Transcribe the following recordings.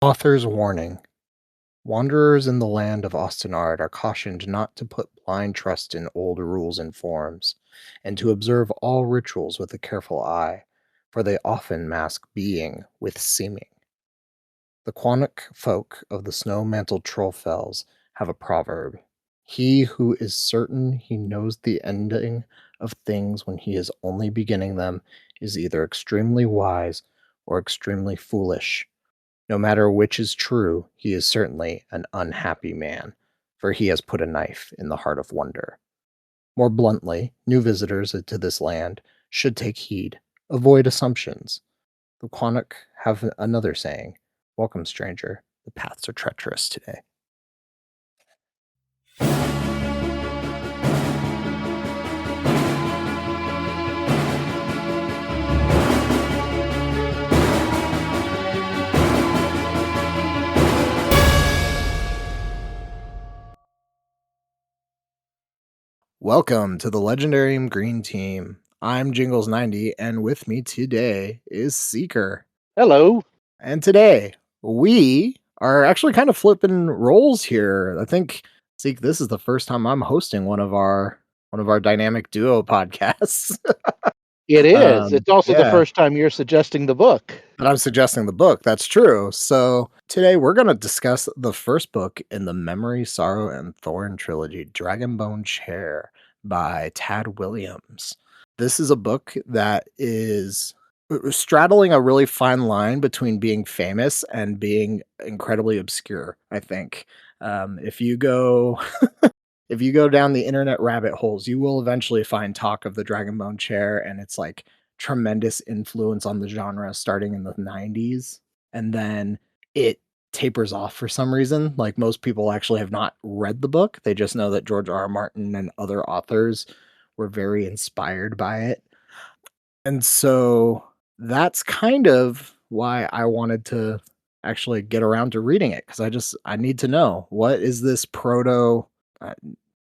Author's warning. Wanderers in the land of Osten Ard are cautioned not to put blind trust in old rules and forms, and to observe all rituals with a careful eye, for they often mask being with seeming. The Quannock folk of the snow-mantled Trollfells have a proverb. He who is certain he knows the ending of things when he is only beginning them is either extremely wise or extremely foolish. No matter which is true, he is certainly an unhappy man, for he has put a knife in the heart of wonder. More bluntly, new visitors to this land should take heed, avoid assumptions. The Quannock have another saying: "Welcome, stranger. The paths are treacherous today." Welcome to the Legendarium Green Team. I'm Jingalls90, and with me today is Seeker. Hello. And today we are actually kind of flipping roles here. I think, Seek, this is the first time I'm hosting one of our dynamic duo podcasts. It is. It's also the Yeah, first time you're suggesting the book. but I'm suggesting the book. That's true. So today we're going to discuss the first book in the Memory, Sorrow, and Thorn trilogy, Dragonbone Chair by Tad Williams. This is a book that is straddling a really fine line between being famous and being incredibly obscure, I think. If you go if you go down the internet rabbit holes, you will eventually find talk of the Dragonbone Chair and its like tremendous influence on the genre starting in the 90s. And then it tapers off for some reason. Like most people actually have not read the book. They just know that George R. R. Martin and other authors were very inspired by it. And so that's kind of why I wanted to actually get around to reading it, because I need to know, what is this uh,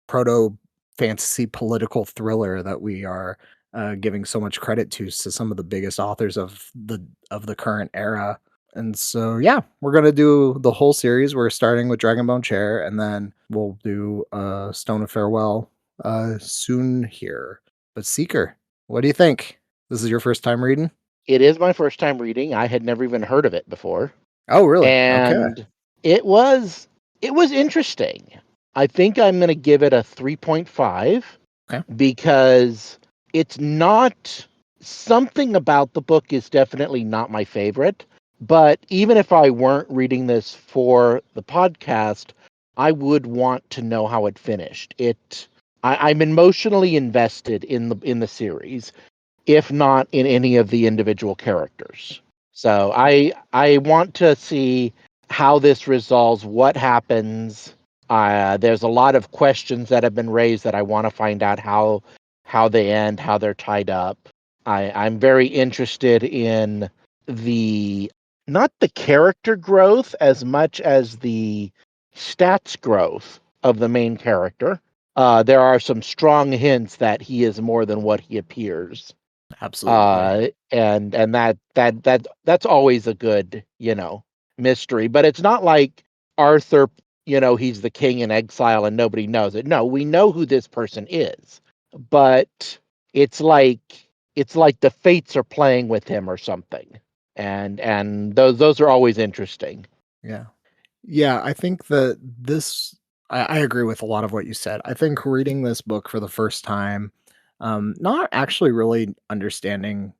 proto fantasy political thriller that we are giving so much credit to some of the biggest authors of the current era. And so yeah, we're gonna do the whole series. We're starting with Dragonbone Chair, and then we'll do Stone of Farewell soon here. But Seeker, what do you think? This is your first time reading? It is my first time reading. I had never even heard of it before. Oh, really? Okay. And it was interesting. I think I'm going to give it a 3.5 Okay. because it's not something about the book is definitely not my favorite, but even if I weren't reading this for the podcast, I would want to know how it finished. I'm emotionally invested in the series, if not in any of the individual characters. So I want to see how this resolves, what happens. There's a lot of questions that have been raised that I want to find out how they end, how they're tied up. I'm very interested in the not the character growth as much as the stats growth of the main character. There are some strong hints that he is more than what he appears, Absolutely. and that's always a good mystery. But it's not like Arthur, he's the king in exile and nobody knows it. No, we know who this person is, but it's like the fates are playing with him or something, and those are always interesting. Yeah. Yeah, I think that this I agree with a lot of what you said. I think reading this book for the first time, not actually really understanding,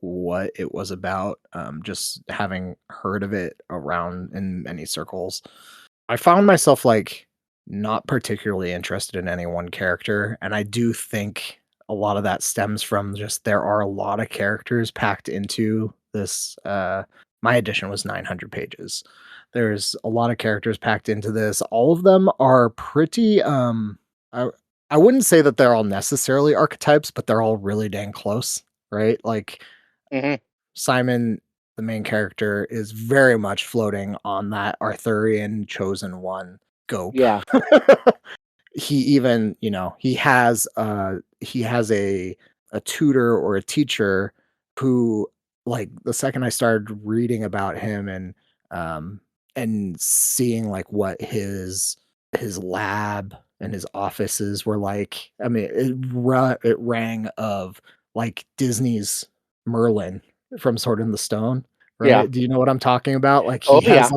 what it was about, just having heard of it around in many circles, I found myself like not particularly interested in any one character. And I do think a lot of that stems from just there are a lot of characters packed into this. My edition was 900 pages. There's a lot of characters packed into this. All of them are pretty I I wouldn't say that they're all necessarily archetypes, but they're all really dang close, right? Like Hmm. Simon, the main character, is very much floating on that Arthurian chosen one scope. Yeah. He even, he has a tutor or a teacher who like, the second I started reading about him um, and seeing, like, what his lab and his offices were like, I mean, it rang of, like, Disney's Merlin from Sword in the Stone, Yeah. right? Do you know what I'm talking about? Like, Oh, yeah. he has,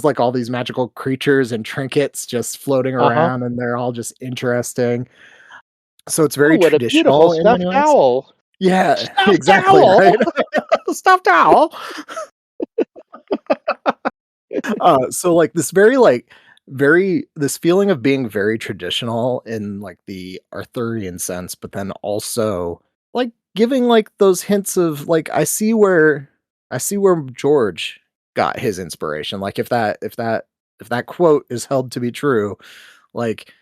like, all these magical creatures and trinkets just floating Uh-huh. around, and they're all just interesting. So it's "Oh, very what a beautiful traditional in many stuffed ways. owl. Yeah, Stuffed exactly, owl!" right? Stuffed owl. So, like, this very, this feeling of being very traditional in, like, the Arthurian sense, but then also, like, giving, like, those hints of, like, I see where George got his inspiration. Like, if that quote is held to be true, like,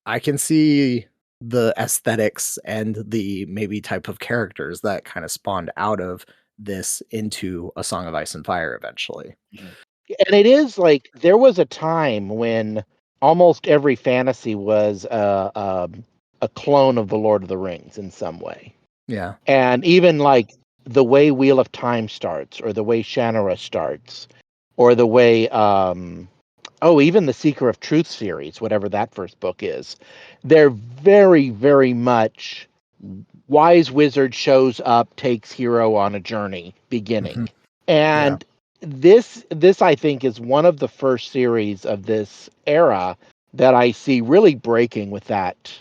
I can see the aesthetics and the maybe type of characters that kinda spawned out of this into A Song of Ice and Fire eventually. Mhm. And it is like there was a time when almost every fantasy was a clone of the Lord of the Rings in some way. Yeah. And even like the way Wheel of Time starts, or the way Shannara starts, or the way oh, even the Seeker of Truth series, whatever that first book is, they're very, very much wise wizard shows up, takes hero on a journey, Mhm. beginning. Yeah. And this I think is one of the first series of this era that I see really breaking with Mhm.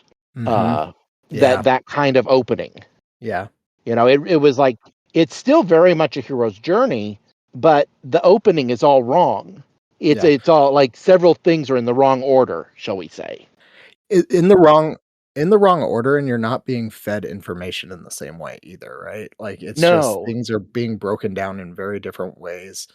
uh Yeah. that kind of opening. Yeah. You know, it was like it's still very much a hero's journey, but the opening is all wrong. Yeah. It's all like several things are in the wrong order, shall we say. In the wrong order, and you're not being fed information in the same way either, right? Like, it's just No. things are being broken down in very different ways.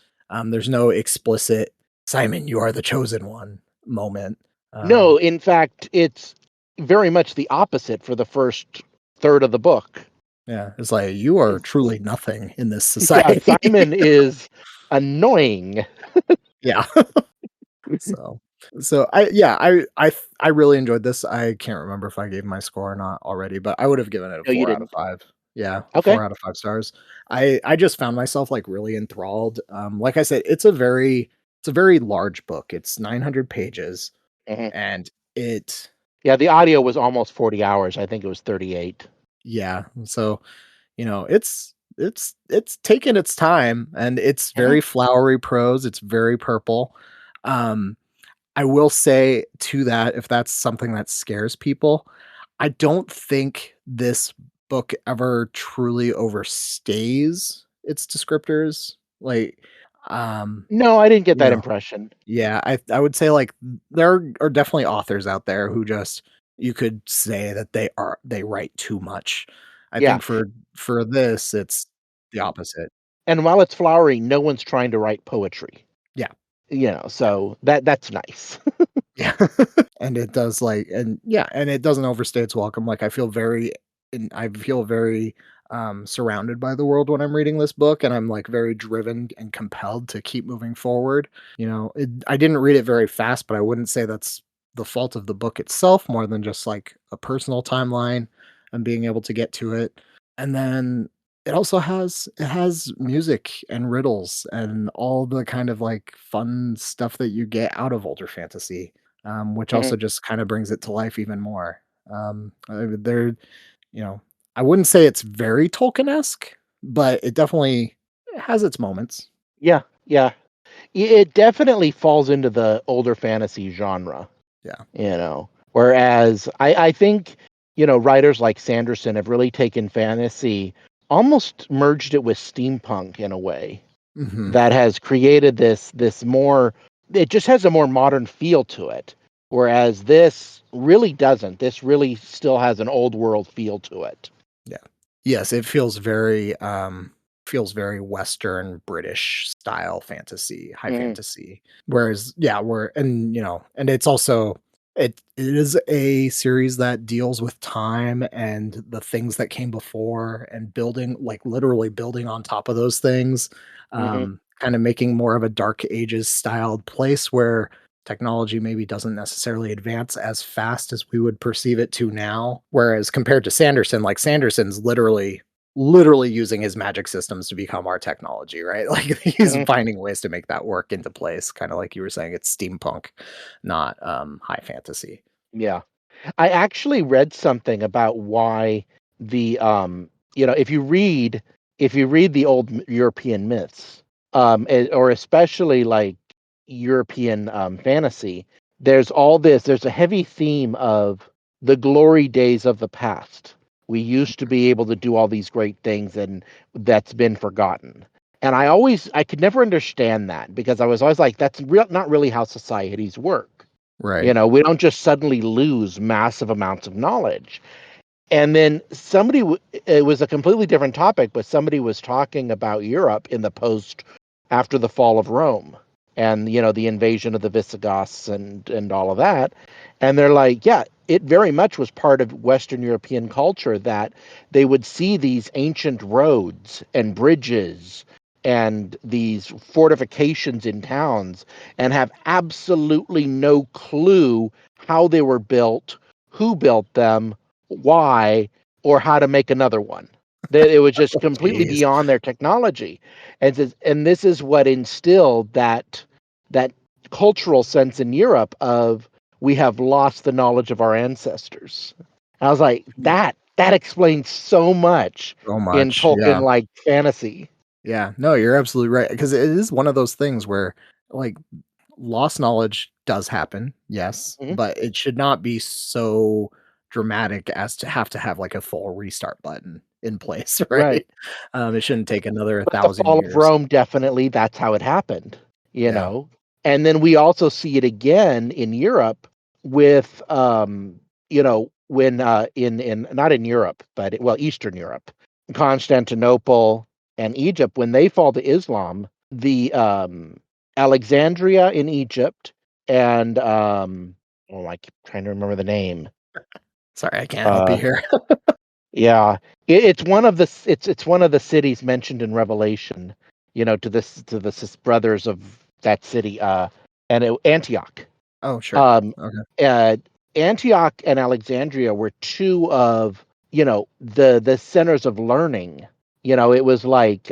There's no explicit, "Simon, you are the chosen one" moment. No, Um, in fact, it's very much the opposite for the first third of the book. yeah, it's like, "You are It's truly nothing in this yeah, society." Simon is annoying. Yeah. So I really enjoyed this. I can't remember if I gave my score or not already, but I would have given it a No, you 4 out of didn't. 5. Yeah, a Okay. 4 out of 5 stars. I just found myself, like, really enthralled. Like I said, it's a very large book. It's 900 pages, Mhm. and it Yeah, the audio was almost 40 hours. I think it was 38. yeah, so, it's taken its time, and it's Mhm. very flowery prose, it's very purple. Um I will say to that, if that's something that scares people, I don't think this book ever truly overstays its descriptors. Like, um, No, I didn't get you that know, impression. yeah, I would say, like, there are definitely authors out there who just you could say that they write too much. I Yeah. think for this, it's the opposite. And while it's flowery, no one's trying to write poetry. Yeah. You know, so that's nice. Yeah. And it does, like, and yeah, and it doesn't overstay its welcome. Like, I feel very, surrounded by the world when I'm reading this book, and I'm, like, very driven and compelled to keep moving forward. I didn't read it very fast, but I wouldn't say that's the fault of the book itself more than just, like, a personal timeline and being able to get to it. And then it has music and riddles and all the kind of, like, fun stuff that you get out of older fantasy, which Mhm. also just kinda brings it to life even more. There you know, I wouldn't say it's very Tolkien-esque, but it definitely has its moments. Yeah, yeah. It definitely falls into the older fantasy genre, Yeah. you know? Whereas I think, you know, writers like Sanderson have really taken fantasy, almost merged it with steampunk in a way Mhm. that has created this more it just has a more modern feel to it, whereas this really doesn't. This really still has an old world feel to it. Yeah. Yes, it feels very Western British style fantasy, high Mhm, fantasy. Whereas, yeah, and it's also it is a series that deals with time and the things that came before and building, like, literally building on top of those things, mhm, kind of making more of a Dark Ages styled place where technology maybe doesn't necessarily advance as fast as we would perceive it to now. Whereas compared to Sanderson, like, Sanderson's literally literally using his magic systems to become our technology, right? Like he's Mhm. finding ways to make that work into place, kind of like you were saying, it's steampunk, not high fantasy. Yeah. I actually read something about why the if you read the old European myths, or especially like European fantasy, there's a heavy theme of the glory days of the past. We used to be able to do all these great things, and that's been forgotten. And I could never understand that because I was always like, that's not really how societies work. Right. We don't just suddenly lose massive amounts of knowledge. And then it was a completely different topic, but somebody was talking about Europe in the post after the fall of Rome and, the invasion of the Visigoths and all of that. And they're like, yeah, it very much was part of Western European culture that they would see these ancient roads and bridges and these fortifications in towns and have absolutely no clue how they were built, who built them, why, or how to make another one. That it was just completely Jeez. beyond their technology. And this is what instilled that cultural sense in Europe of we have lost the knowledge of our ancestors. I was like, that explains so much So in much. Tolkien Yeah. like fantasy. Yeah. No, you're absolutely right. Because it is one of those things where, like, lost knowledge does happen, yes, Mhm. but it should not be so dramatic as to have like a full restart button in place, Right. right? It shouldn't take another But the 1,000 fall of years. Rome, definitely, that's how it happened, you Yeah. know? And then we also see it again in Europe with, when, in not in Europe, but well, Eastern Europe, Constantinople and Egypt, when they fall to Islam, the, Alexandria in Egypt and, oh, I keep trying to remember the name. Sorry, I can't help you Uh here. Yeah, it's one of the cities mentioned in Revelation, to the brothers of that city, Antioch. Oh, sure. Um, Okay. uh, Antioch and Alexandria were two of the centers of learning. It was like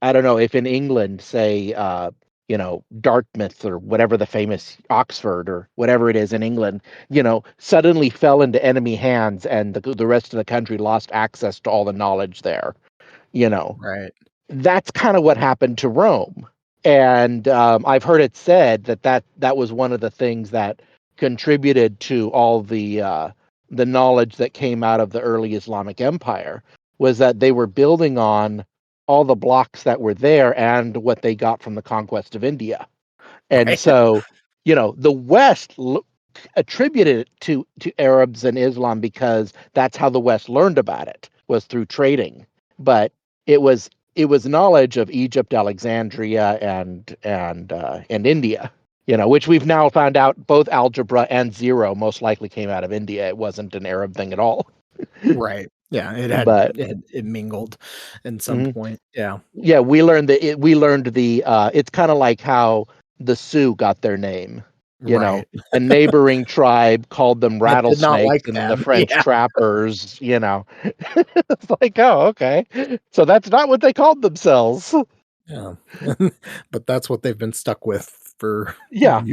I don't know if in England, say, Dartmouth or whatever the famous Oxford or whatever it is in England, suddenly fell into enemy hands and the rest of the country lost access to all the knowledge there. You know, Right. that's kind of what happened to Rome. And I've heard it said that was one of the things that contributed to all the knowledge that came out of the early Islamic Empire was that they were building on all the blocks that were there and what they got from the conquest of India. And Right. so, the West attributed it to Arabs and Islam because that's how the West learned about it was through trading. But it was knowledge of Egypt, Alexandria, and India. Which we've now found out both algebra and zero most likely came out of India. It wasn't an Arab thing at all. Right. Yeah, But it mingled in some mhm. point. Yeah. Yeah, we learned it's kind of like how the Sioux got their name. Right. A neighboring tribe called them That did not rattlesnakes like and the them. French Yeah. trappers. It's like, oh, okay. So that's not what they called themselves. Yeah. But that's what they've been stuck with for Yeah,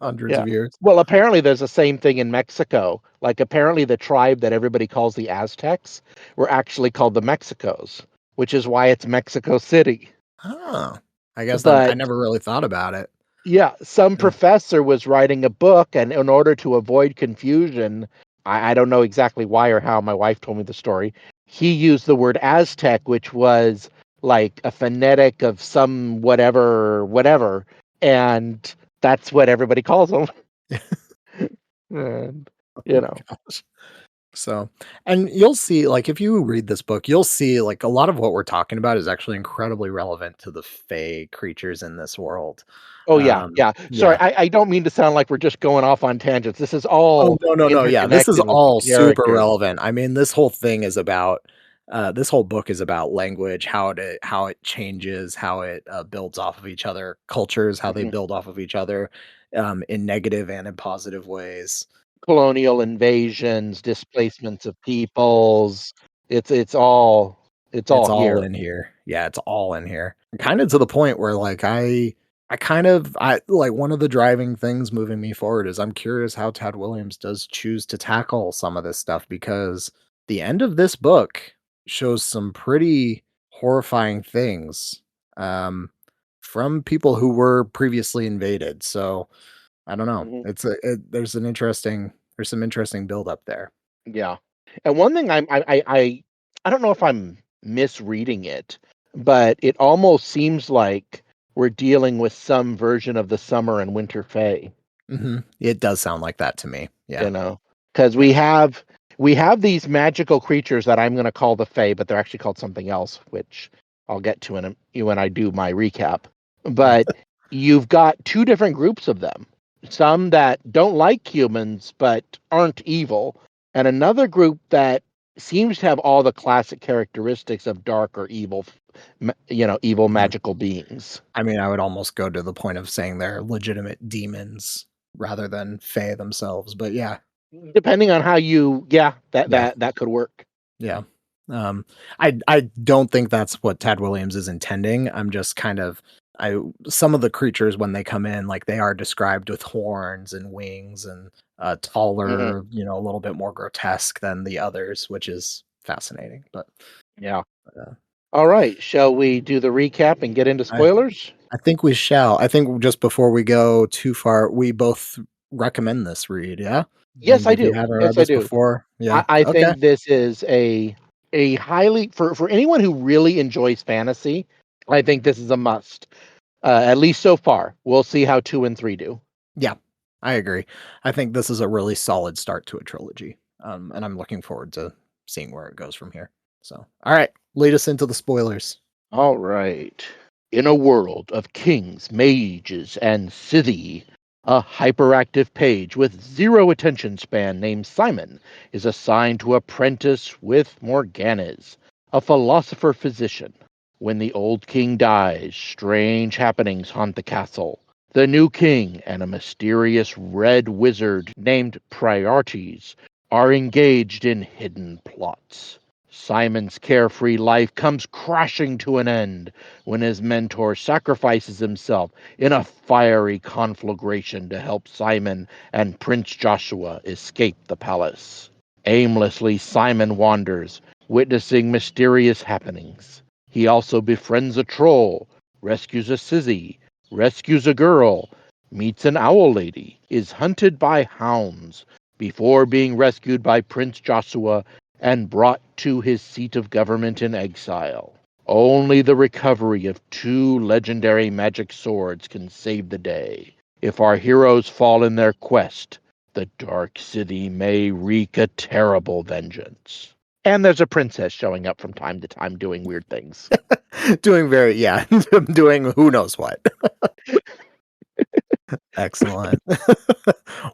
hundreds yeah. of years. Well, apparently there's the same thing in Mexico. Like apparently the tribe that everybody calls the Aztecs were actually called the Mexicos, which is why it's Mexico City. Oh, I guess I But never really thought about it. yeah, some Yeah. professor was writing a book, and in order to avoid confusion, I don't know exactly why or how. My wife told me the story. He used the word Aztec, which was like a phonetic of some whatever, whatever, and that's what everybody calls them. And Oh you my know, gosh. So, and you'll see, like, if you read this book, you'll see, like, a lot of what we're talking about is actually incredibly relevant to the Fey creatures in this world. oh yeah, yeah. Sorry, Yeah. I don't mean to sound like we're just going off on tangents. This is Oh, all no, no, no, yeah, this is interconnected with the all super characters. relevant. I mean, this whole thing is about, this whole book is about language, how it changes, how it, builds off of each other, cultures, how they Mhm. build off of each other, in negative and in positive ways. Colonial invasions, displacements of peoples. It's all It's all here. in here. Yeah, it's all in here. Kinda to the point where, like, I like, one of the driving things moving me forward is I'm curious how Tad Williams does choose to tackle some of this stuff because the end of this book shows some pretty horrifying things, um, from people who were previously invaded, so I don't know. Mhm. There's some interesting build up there. Yeah. And one thing I don't know if I'm misreading it, but it almost seems like we're dealing with some version of the summer and winter fae. Mhm. It does sound like that to me. Yeah. You know, because Yeah. we have these magical creatures that I'm going to call the Fae, but they're actually called something else, which I'll get to when I do my recap. But you've got two different groups of them. Some that don't like humans but aren't evil, and another group that seems to have all the classic characteristics of dark or evil, evil Mhm. magical beings. I mean, I would almost go to the point of saying they're legitimate demons rather than fae themselves, but yeah. Depending on how you, yeah, that Yeah. that that could work. Yeah. Um, I don't think that's what Tad Williams is intending. I'm just kind of I some of the creatures when they come in, like, they are described with horns and wings and, Hmm. taller, a little bit more grotesque than the others, which is fascinating, but, Yeah. uh, All right. Shall we do the recap and get into I spoilers? I think we shall. I think just before we go too far, we both recommend this read, yeah? Yes, And I if you do. haven't Yes, read I this do. before, yeah, I okay. think this is a highly for anyone who really enjoys fantasy. I think this is a must. At least so far. We'll see how 2 and 3 do. Yeah, I agree. I think this is a really solid start to a trilogy, and I'm looking forward to seeing where it goes from here. So, all right, lead us into the spoilers. All right. In a world of kings, mages, and Scythie, a hyperactive page with zero attention span named Simon is assigned to apprentice with Morganes, a philosopher physician. When the old king dies, strange happenings haunt the castle. The new king and a mysterious red wizard named Priorities are engaged in hidden plots. Simon's carefree life comes crashing to an end when his mentor sacrifices himself in a fiery conflagration to help Simon and Prince Joshua escape the palace. Aimlessly, Simon wanders, witnessing mysterious happenings. He also befriends a troll, rescues a sizzy, rescues a girl, meets an owl lady, is hunted by hounds, before being rescued by Prince Joshua and brought to his seat of government in exile. Only the recovery of two legendary magic swords can save the day. If our heroes fall in their quest, the Dark City may wreak a terrible vengeance. And there's a princess showing up from time to time doing weird things. Doing very, yeah, doing who knows what. Excellent.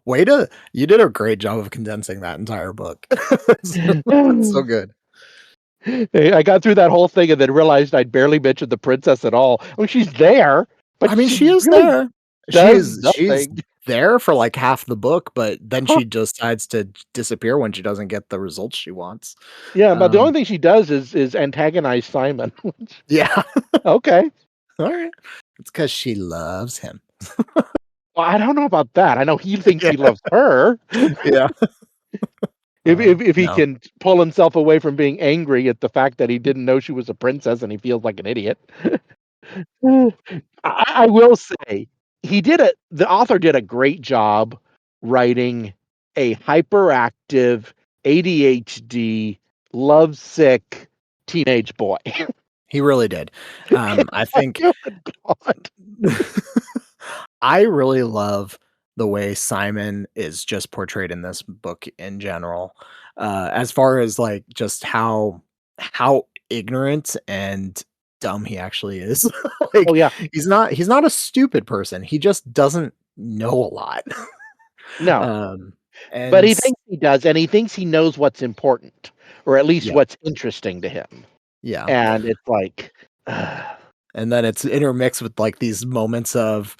You did a great job of condensing that entire book. It's so good. I got through that whole thing and then realized I'd barely mentioned the princess at all. I mean, she's there, but I mean, she she is really there. does She's nothing. there for like half the book, but then she decides to disappear when she doesn't get the results she wants. Yeah, but the only Um, thing she does is antagonize Simon. yeah. Okay. All right. It's because she loves him. Well, I don't know about that. I know he thinks Yeah. he loves her. Yeah. If he No. can pull himself away from being angry at the fact that he didn't know she was a princess and he feels like an idiot. I will say the author did a great job writing a hyperactive, ADHD, lovesick teenage boy. He really did. I Like, think good God. I really love the way Simon is just portrayed in this book in general. As far as like just how ignorant and dumb he actually is. Oh, Like yeah. he's not a stupid person. He just doesn't know a lot. No. Um But and he s- thinks he does, and he thinks he knows what's important, or at least yeah, what's interesting to him. yeah. And it's like, And then it's intermixed with like these moments of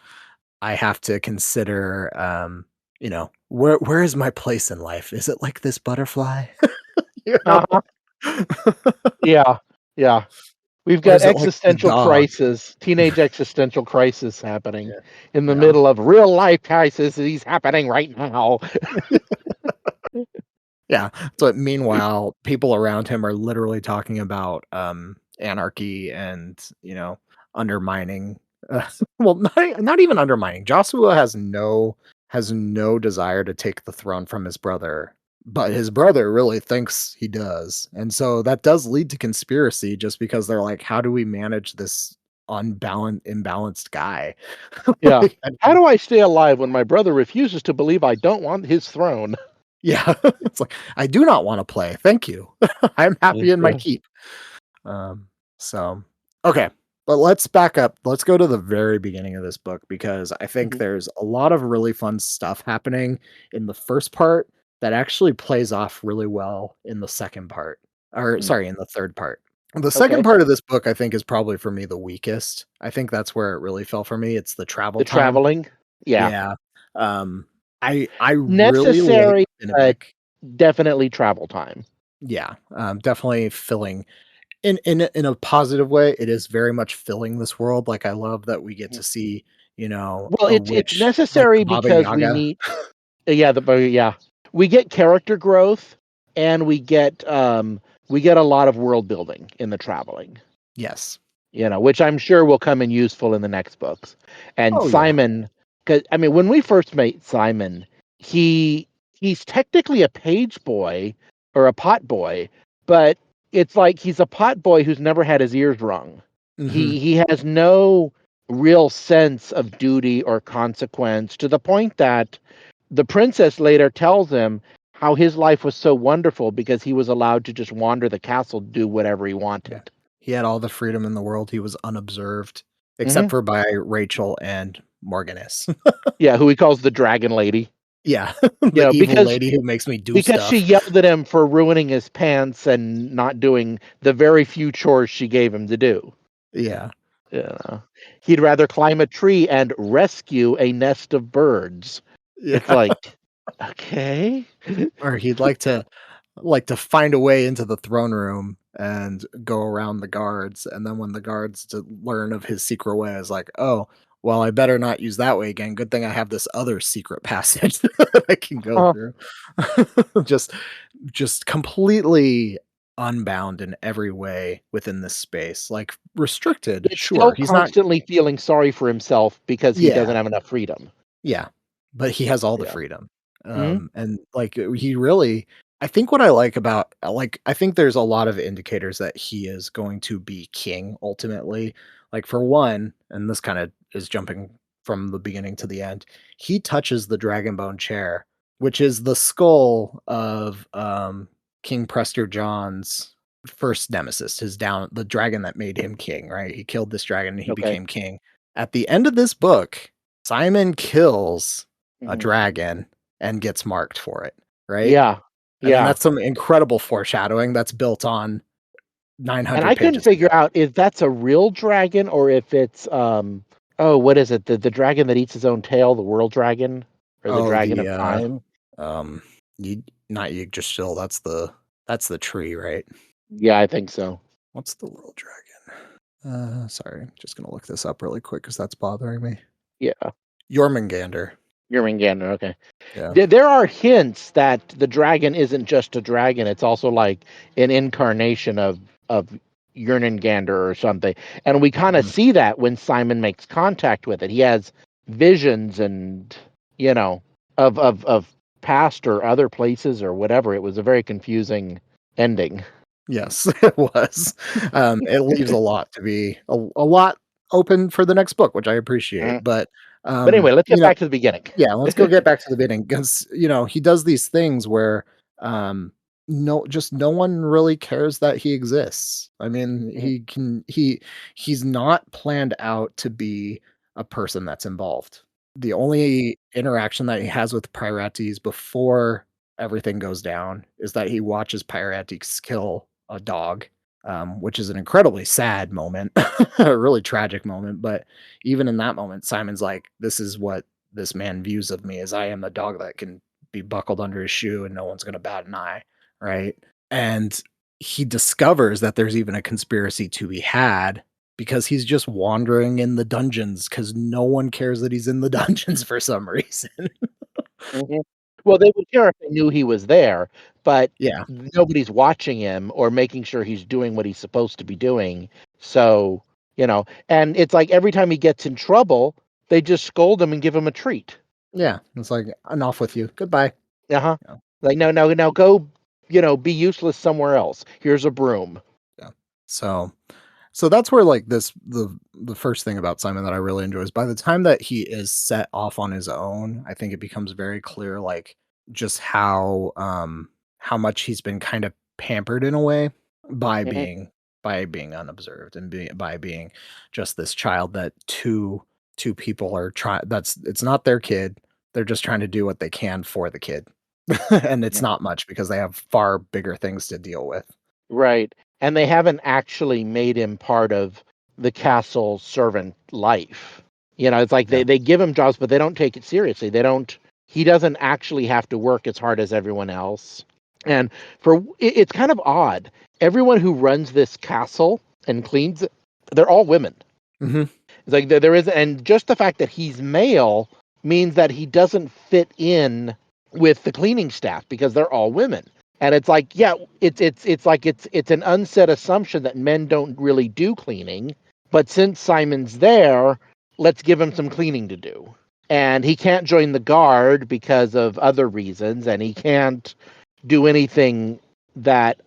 I have to consider, where is my place in life? Is it like this butterfly? You know? uh-huh. Yeah, yeah. We've Or got is it like the existential dog? crisis, teenage existential crisis happening Yeah. in the Yeah. middle of real life crisis is happening right now. Yeah. So meanwhile, people around him are literally talking about anarchy and, undermining well, not even undermining. Joshua has no desire to take the throne from his brother, but his brother really thinks he does. And so that does lead to conspiracy just because they're like, how do we manage this imbalanced guy? Yeah. Like, How do I stay alive when my brother refuses to believe I don't want his throne? yeah. It's like, I do not want to play. Thank you. I'm happy in my Yeah. keep. Um, so okay, but let's back up. Let's go to the very beginning of this book because I think Mhm. there's a lot of really fun stuff happening in the first part that actually plays off really well in the second part. Or Mm. sorry, in the third part. The second Okay. part of this book I think is probably for me the weakest. I think that's where it really fell for me. It's the travel The time. traveling? Yeah. Yeah. Um I really like Necessary, but Benedict. definitely travel time. Yeah. Definitely filling in a positive way, it is very much filling this world, like, I love that we get Mhm. to see, Well, a it's witch like the necessary Baba because we Yaga. meet yeah, yeah. We get character growth and we get a lot of world building in the traveling, Yes. which I'm sure will come in useful in the next books. And Oh, yeah. Simon, because I mean, when we first met Simon, he he's technically a page boy or a pot boy, but it's like he's a pot boy who's never had his ears rung. Mhm. He has no real sense of duty or consequence to the point that the princess later tells him how his life was so wonderful because he was allowed to just wander the castle, do whatever he Yeah. wanted. He had all the freedom in the world, he was unobserved, except Hmm. for by Rachel and Morganus. Yeah, who he calls the Dragon Lady. Yeah, You the know, evil because lady who makes me do because she stuff. yelled at him for ruining his pants and not doing the very few chores she gave him to do. Yeah. Yeah, he'd rather climb a tree and rescue a nest of birds. It's Yeah. like, okay. Or he'd like to find a way into the throne room and go around the guards, and then when the guards learn of his secret way, is like, "Oh, well, I better not use that way again. Good thing I have this other secret passage that I can go Huh. through." Just just completely unbound in every way within this space, like, restricted, Yet sure, still he's not. constantly feeling sorry for himself because he Yeah. doesn't have enough freedom. Yeah, but he has all the Yeah. freedom, Mhm. and, like, he really I think what I like about I think there's a lot of indicators that he is going to be king ultimately. Like, for one, and this kinda is jumping from the beginning to the end, he touches the Dragonbone Chair, which is the skull of, King Prester John's first nemesis, the dragon that made him king, right? He killed this dragon and he Okay. became king. At the end of this book, Simon kills a Mhm. dragon and gets marked for it, right? Yeah. I mean, Yeah. that's some incredible foreshadowing that's built on And 900 I couldn't pages figure ago. out if that's a real dragon or if it's, oh, what is it? The dragon that eats his own tail, the world dragon or the Oh, dragon of time? um, Yi not Yggdrasil, that's the tree, right? Yeah, I think so. What's the world dragon? Sorry, just gonna look this up really quick because that's bothering me. Yeah. Jormungandr. Jörmungandr, okay. Yeah. There are hints that the dragon isn't just a dragon, it's also like an incarnation of Jörmungandr or something, and we kinda Mhm. see that when Simon makes contact with it. He has visions and, you know, of past or other places or whatever. It was a very confusing ending. Yes, it was. It leaves a lot to be a lot open for the next book, which I appreciate, Mhm. but, But anyway, let's you get know back to the beginning. yeah, let's go get back to the beginning because he does these things where, no one really cares that he exists. I mean, Mhm, he's not planned out to be a person that's involved. The only interaction that he has with Pyrates before everything goes down is that he watches Pyrates kill a dog, which is an incredibly sad moment, a really tragic moment, but even in that moment, Simon's like, "This is what this man views of me as I am a dog that can be buckled under his shoe and no one's gonna bat an eye," right? And he discovers that there's even a conspiracy to be had because he's just wandering in the dungeons because no one cares that he's in the dungeons for some reason. Mhm. Well, they would care if they knew he was there, but Yeah. nobody's watching him or making sure he's doing what he's supposed to be doing. So, and it's like every time he gets in trouble, they just scold him and give him a treat. Yeah. It's like, enough with you. Goodbye. Uh-huh. Yeah. Like, no, no, now go, be useless somewhere else. Here's a broom. Yeah. So so that's where like the first thing about Simon that I really enjoy is by the time that he is set off on his own, I think it becomes very clear like just how much he's been kind of pampered in a way by Mhm. being unobserved and by being just this child that two people are trying that's it's not their kid. They're just trying to do what they can for the kid. And it's Yeah. not much because they have far bigger things to deal with. Right. And they haven't actually made him part of the castle servant life. It's like Yeah. they give him jobs, but they don't take it seriously. He doesn't actually have to work as hard as everyone else. And it's kind of odd. Everyone who runs this castle and cleans it, they're all women. Mhm. It's like there is, and just the fact that he's male means that he doesn't fit in with the cleaning staff because they're all women. And it's like, yeah, it's an unsaid assumption that men don't really do cleaning, but since Simon's there, let's give him some cleaning to do. And he can't join the guard because of other reasons, and he can't do anything that,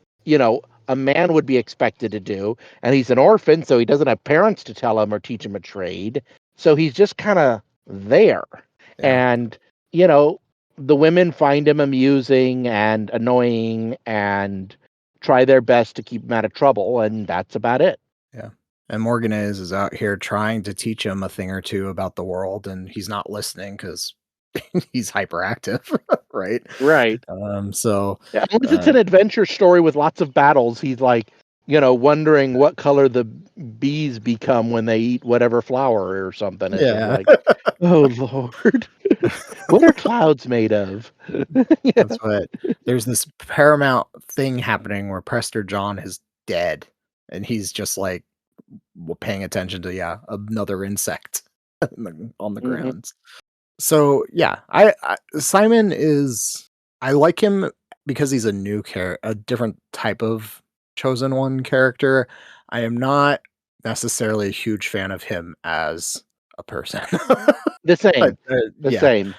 a man would be expected to do. And he's an orphan, so he doesn't have parents to tell him or teach him a trade. So he's just kind of there. Yeah. And, you know, the women find him amusing and annoying and try their best to keep him out of trouble. And that's about it. Yeah. And Morganese is out here trying to teach him a thing or two about the world, and he's not listening because he's hyperactive, right? Right. So, Yeah, unless it's uh, an adventure story with lots of battles, he's like, wondering what color the bees become when they eat whatever flower or something. It's just yeah, like, oh Lord, what are clouds made of? Yeah. that's what there's this paramount thing happening where Prester John is dead, and he's just like paying attention to, yeah, another insect on the Hmm. ground. So yeah, I Simon is I like him because he's a different type of chosen one character. I am not necessarily a huge fan of him as a person. The But same, the yeah, same.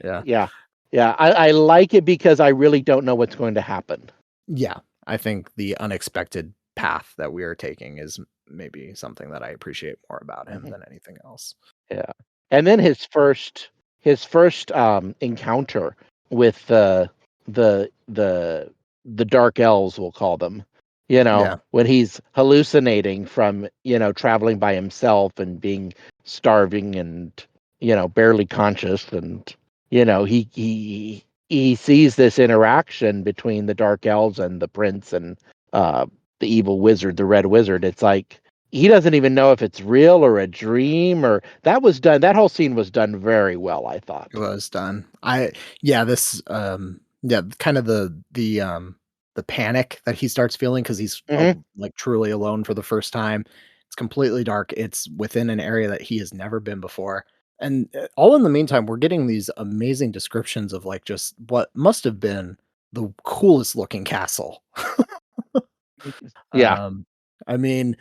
yeah, Yeah, yeah. I like it because I really don't know what's going to happen. yeah. I think the unexpected path that we are taking is maybe something that I appreciate more about him Mhm. than anything else. Yeah. And then his first encounter with the the dark elves, we'll call them, Yeah, when he's hallucinating from, traveling by himself and being starving and, barely conscious and, he sees this interaction between the dark elves and the prince and uh the evil wizard, the red wizard. It's like he doesn't even know if it's real or a dream or that whole scene was done very well, I it thought. was done. I yeah, this yeah, kind of the panic that he starts feeling because he's Hmm. like truly alone for the first time. It's completely dark. It's within an area that he has never been before. And all in the meantime, we're getting these amazing descriptions of like just what must have been the coolest looking castle. Yeah. um I mean,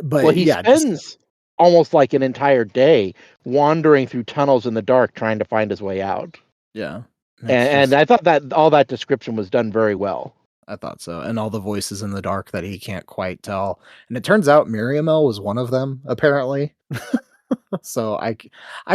Well, but he yeah, just spends almost like an entire day wandering through tunnels in the dark trying to find his way out. yeah. It's And just I thought that all that description was done very well. I thought so, and all the voices in the dark that he can't quite tell, and it turns out Miriamel was one of them, apparently. So I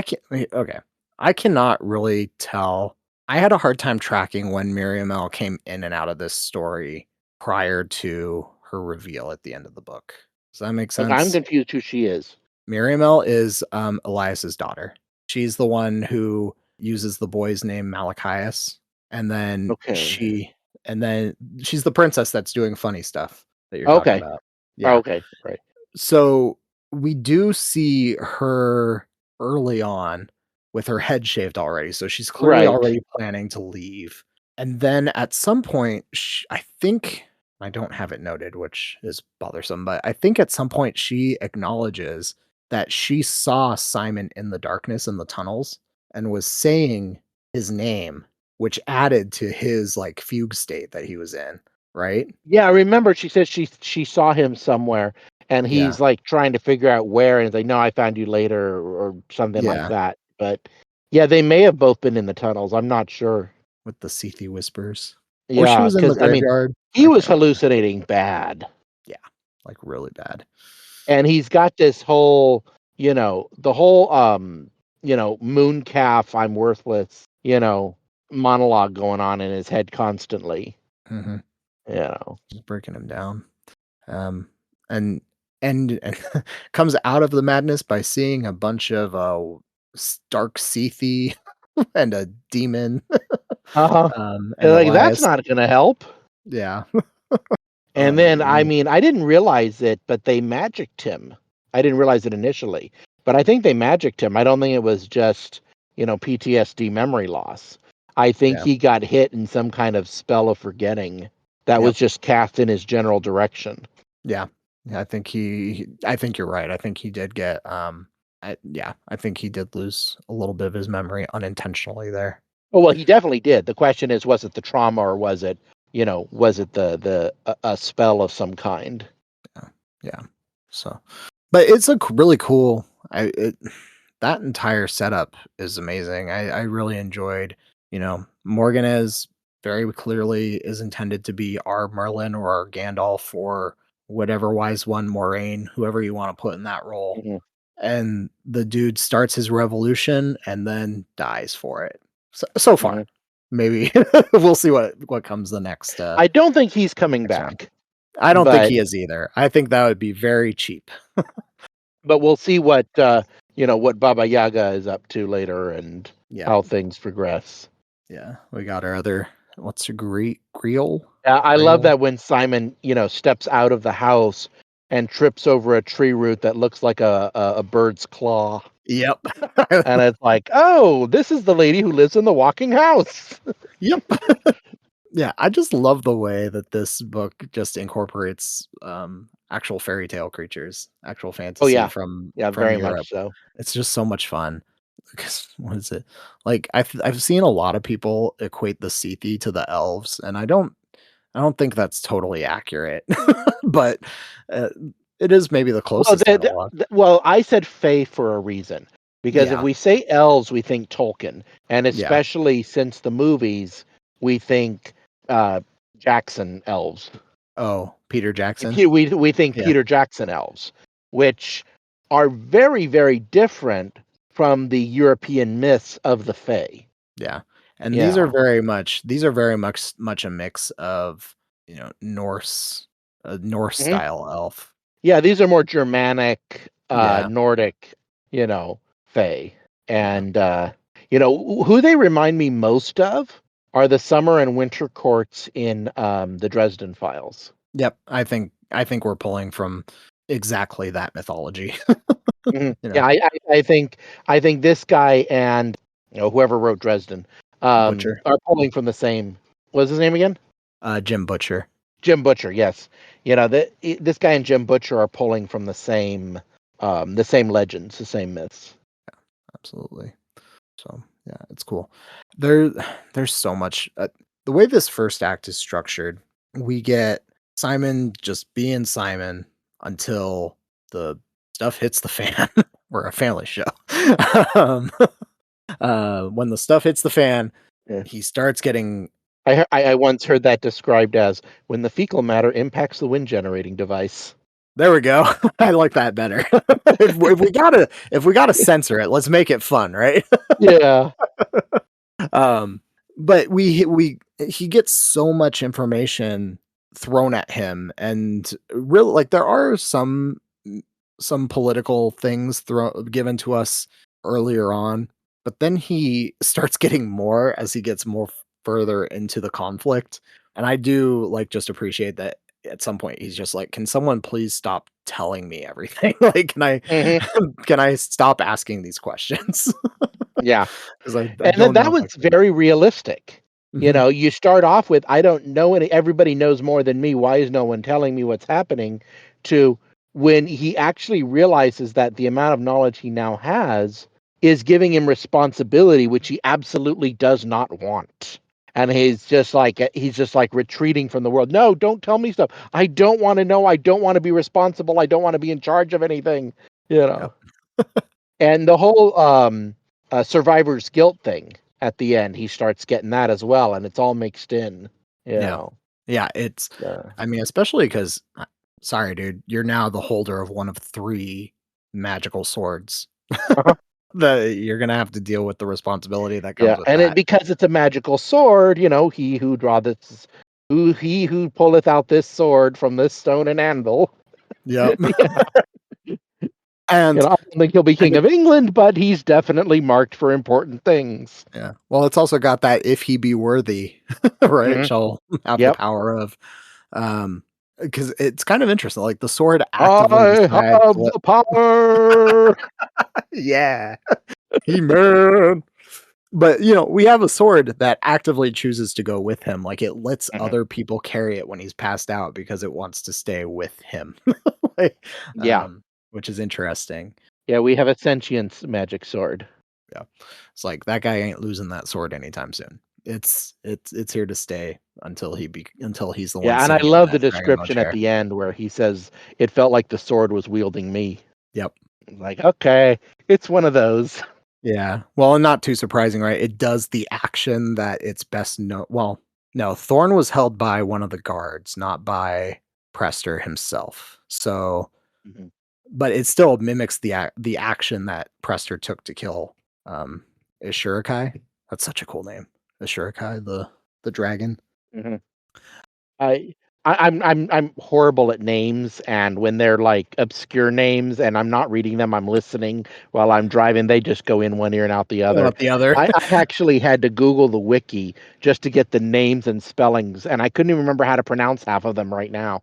can't okay. I cannot really tell. I had a hard time tracking when Miriamel came in and out of this story prior to her reveal at the end of the book. Does that make Like, I'm sense? confused who she is. Miriamel is, Elias's daughter. She's the one who uses the boy's name Malachias, and then Okay. she's the princess that's doing funny stuff that you're talking Okay. about. Yeah. Okay. Right. So, we do see her early on with her head shaved already, so she's clearly Right. already planning to leave, and then at some point, I think I don't have it noted, which is bothersome, but I think at some point she acknowledges that she saw Simon in the darkness in the tunnels and was saying his name, which added to his, like, fugue state that he was in, right? Yeah, I remember she said she saw him somewhere, and Yeah, he's, like, trying to figure out where, and he's like, "No, I found you later," or something like yeah, that, but, yeah, they may have both been in the tunnels, I'm not sure. with the Seethy whispers. Or she Yeah, was in the because I mean, graveyard. he I was can't remember. hallucinating bad, Yeah, like, really bad. and he's got this whole, the whole, moon calf, I'm worthless, monologue going on in his head constantly, Mhm. you know? Just breaking him down. Um, and and comes out of the madness by seeing a bunch of, stark Seethy and a demon, Uh-huh. and And, like, that's Elias. not gonna help. Yeah. And Oh, then, I man. mean, I didn't realize it, but they magicked him. I didn't realize it initially, but I think they magicked him. I don't think it was just, PTSD memory loss. I think Yeah. he got hit in some kind of spell of forgetting that was Yep. just cast in his general direction. Yeah. Yeah, I think you're right. I think he did get, I think he did lose a little bit of his memory unintentionally there. Oh, well, he definitely did. The question is, was it the trauma or was it the a spell of some kind? Yeah. Yeah. So, but it's a really cool. That entire setup is amazing. I really enjoyed. Morgan is very clearly is intended to be our Merlin or our Gandalf or whatever wise one, Moraine, whoever you want to put in that role. Mhm, And the dude starts his revolution and then dies for it. So far, mhm. maybe we'll see what comes the I don't think he's coming next round. back, I don't think but he is either. I think that would be very cheap. we'll see what Baba Yaga is up to later and Yeah. how things progress. Yeah, we got our other what's a Greal? I love Grail? that when Simon, steps out of the house and trips over a tree root that looks like a bird's claw, Yep. and it's like, "Oh, this is the lady who lives in the walking house." Yep. Yeah, I just love the way that this book just incorporates, actual fairy tale creatures, actual Oh, fantasy yeah. from Yeah, from very much Europe. so. It's just so much fun. Because what is it? Like, I've seen a lot of people equate the Sethi to the elves, and I don't think that's totally accurate, but, uh, it is maybe the Well, closest analog. I said "fae" for a reason, because if Yeah, we say elves, we think Tolkien, and yeah. especially since the movies, we think, uh, Jackson elves. Oh, Peter Jackson? We think Yeah, Peter Jackson elves, which are very, very different from the European myths of the fae. yeah, and Yeah. these are very much a mix of, Norse Mhm. style elf. Yeah, these are more Germanic, Yeah, Nordic, fae, yeah. and, who they remind me most of are the summer and winter courts in, the Dresden Files. Yep, I think we're pulling from exactly that mythology, Mhm. you know, Yeah, I think this guy and, whoever wrote Dresden, Butcher, are pulling from the same, what's his name again? Jim Butcher. Jim Butcher, yes. This guy and Jim Butcher are pulling from the same legends, the same myths. Absolutely. So, yeah, it's cool. There there's so much the way this first act is structured, we get Simon just being Simon until the stuff hits the fan. We're a family show. um, when the stuff hits the fan, Yeah. he starts getting I once heard that described as when the fecal matter impacts the wind generating device. there we go. I like that better. if we gotta censor it, let's make it fun, right? Yeah. Um, but he gets so much information thrown at him, and really, like, there are some political things given to us earlier on, but then he starts getting more as he gets more further into the conflict. And I do like just appreciate that at some point he's just like, can someone please stop telling me everything? Like, can I Mhm. can I stop asking these questions? Yeah. Because I And then don't know that if was I can. very realistic. You Mhm. know, you start off with, "I don't know any everybody knows more than me, why is no one telling me what's happening?" To when he actually realizes that the amount of knowledge he now has is giving him responsibility, which he absolutely does not want. And he's just like retreating from the world. "No, don't tell me stuff. I don't wanna know, I don't wanna be responsible, I don't wanna be in charge of anything," you Yep. know? And the whole, survivor's guilt thing at the end, he starts getting that as well, and it's all mixed in, you Yeah. know? Yeah, it's Uh, I mean, especially 'cause sorry, dude, you're now the holder of one of 3 magical swords. uh-huh. That you're gonna have to deal with the responsibility that Yeah, comes with and it that. because it's a magical sword, you know, he who pulleth out this sword from this stone and anvil, Yep. you And know, I don't think he'll be and king of England, but he's definitely marked for important things. yeah. Well, it's also got that "if he be worthy," right, Mhm. shall have the Yep. power of, because it's kind of interesting, like, the sword actively "I decides to have let the power." Yeah. He-Man. But, we have a sword that actively chooses to go with him, like, it lets Mhm. other people carry it when he's passed out because it wants to stay with him. Like, Yeah. which is interesting. Yeah, we have a sentience magic sword. Yeah. It's like, that guy ain't losing that sword anytime soon. It's here to stay until he's the one Yeah, and I sitting in love the that Dragonbone description at chair. the end where he says, "It felt like the sword was wielding me." Yep. Like, okay, it's one of those. Yeah. Well, and not too surprising, right? It does the action that it's best known. Well, no, Thorn was held by one of the guards, not by Prester himself. So, Mhm. but it still mimics the action that Prester took to kill um Ishurikai. That's such a cool name. Ishurikai, the dragon. Mhm. I I'm horrible at names, and when they're, like, obscure names and I'm not reading them, I'm listening while I'm driving, they just go in one ear and out the other. Not the other. I actually had to Google the wiki just to get the names and spellings, and I couldn't even remember how to pronounce half of them right now.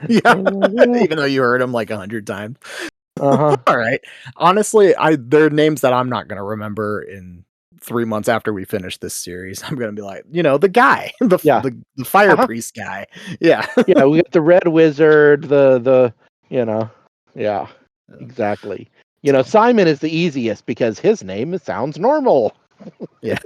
Yeah. Uh, Even though you heard him like 100 times. uh-huh. All right. Honestly, they're names that I'm not gonna remember in 3 months after we finish this series. I'm gonna be like, the guy, Yeah. the fire Uh-huh. priest guy. Yeah. Yeah, we got the red wizard, you know yeah, Uh, exactly. so, Simon is the easiest because his name sounds normal. yeah.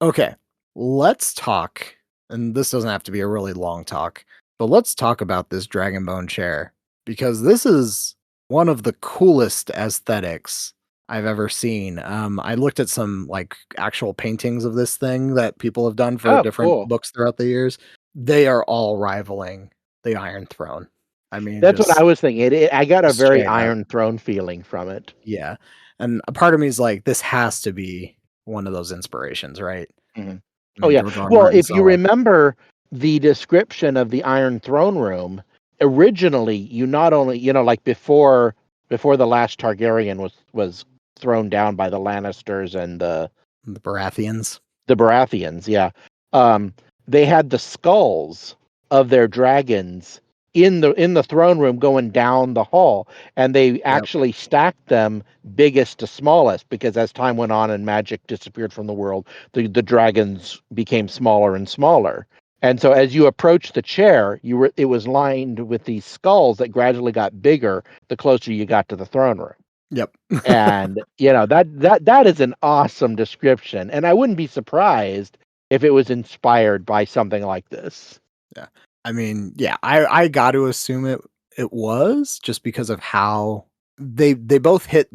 Okay. Let's talk, and this doesn't have to be a really long talk, but let's talk about this Dragonbone chair because this is one of the coolest aesthetics I've ever seen. I looked at some like actual paintings of this thing that people have done for Oh, different cool. books throughout the years. They are all rivaling the Iron Throne. I mean, That's what I was thinking. I got a just very straight up. Iron Throne feeling from it. Yeah. And a part of me is like, this has to be one of those inspirations, right? Mhm. I Oh, mean, yeah. George R. R. Well, Martin if saw you like remember the description of the Iron Throne Room, originally, you not only like, before the last Targaryen was thrown down by the Lannisters and the Baratheons. the Baratheons, yeah. Um, they had the skulls of their dragons in the throne room going down the hall, and they Yep. actually stacked them biggest to smallest because as time went on and magic disappeared from the world, the dragons became smaller and smaller. And so as you approached the chair, it was lined with these skulls that gradually got bigger the closer you got to the throne room. Yep. And, that is an awesome description, and I wouldn't be surprised if it was inspired by something like this. Yeah. I mean, yeah, I got to assume it was just because of how they both hit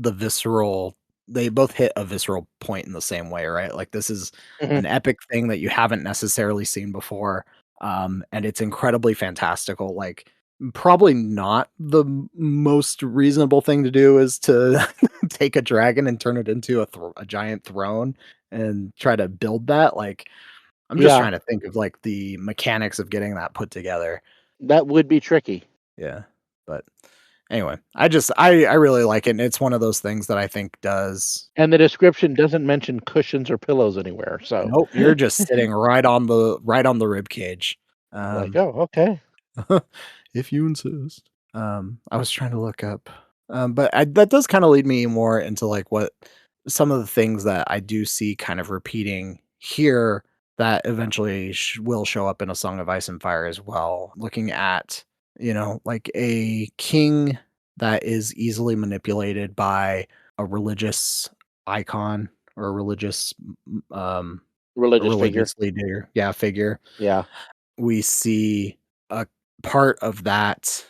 they both hit a visceral point in the same way, right? Like this is Mhm. an epic thing that you haven't necessarily seen before. And it's incredibly fantastical. Like probably not the most reasonable thing to do is to take a dragon and turn it into a giant throne and try to build that. Like I'm just Yeah, trying to think of, like, the mechanics of getting that put together. that would be tricky. Yeah, but anyway, I really like it, and it's one of those things that I think does And the description doesn't mention cushions or pillows anywhere, so nope, you're just sitting right on the rib cage. like, Um, "Oh, okay." if you insist. I was trying to look up, but that does kinda lead me more into, like, what some of the things that I do see kind of repeating here that eventually will show up in A Song of Ice and Fire as well. Looking at, like a king that is easily manipulated by a religious icon or um, a Religious figure. religious leader, yeah, figure. Yeah. We see a part of that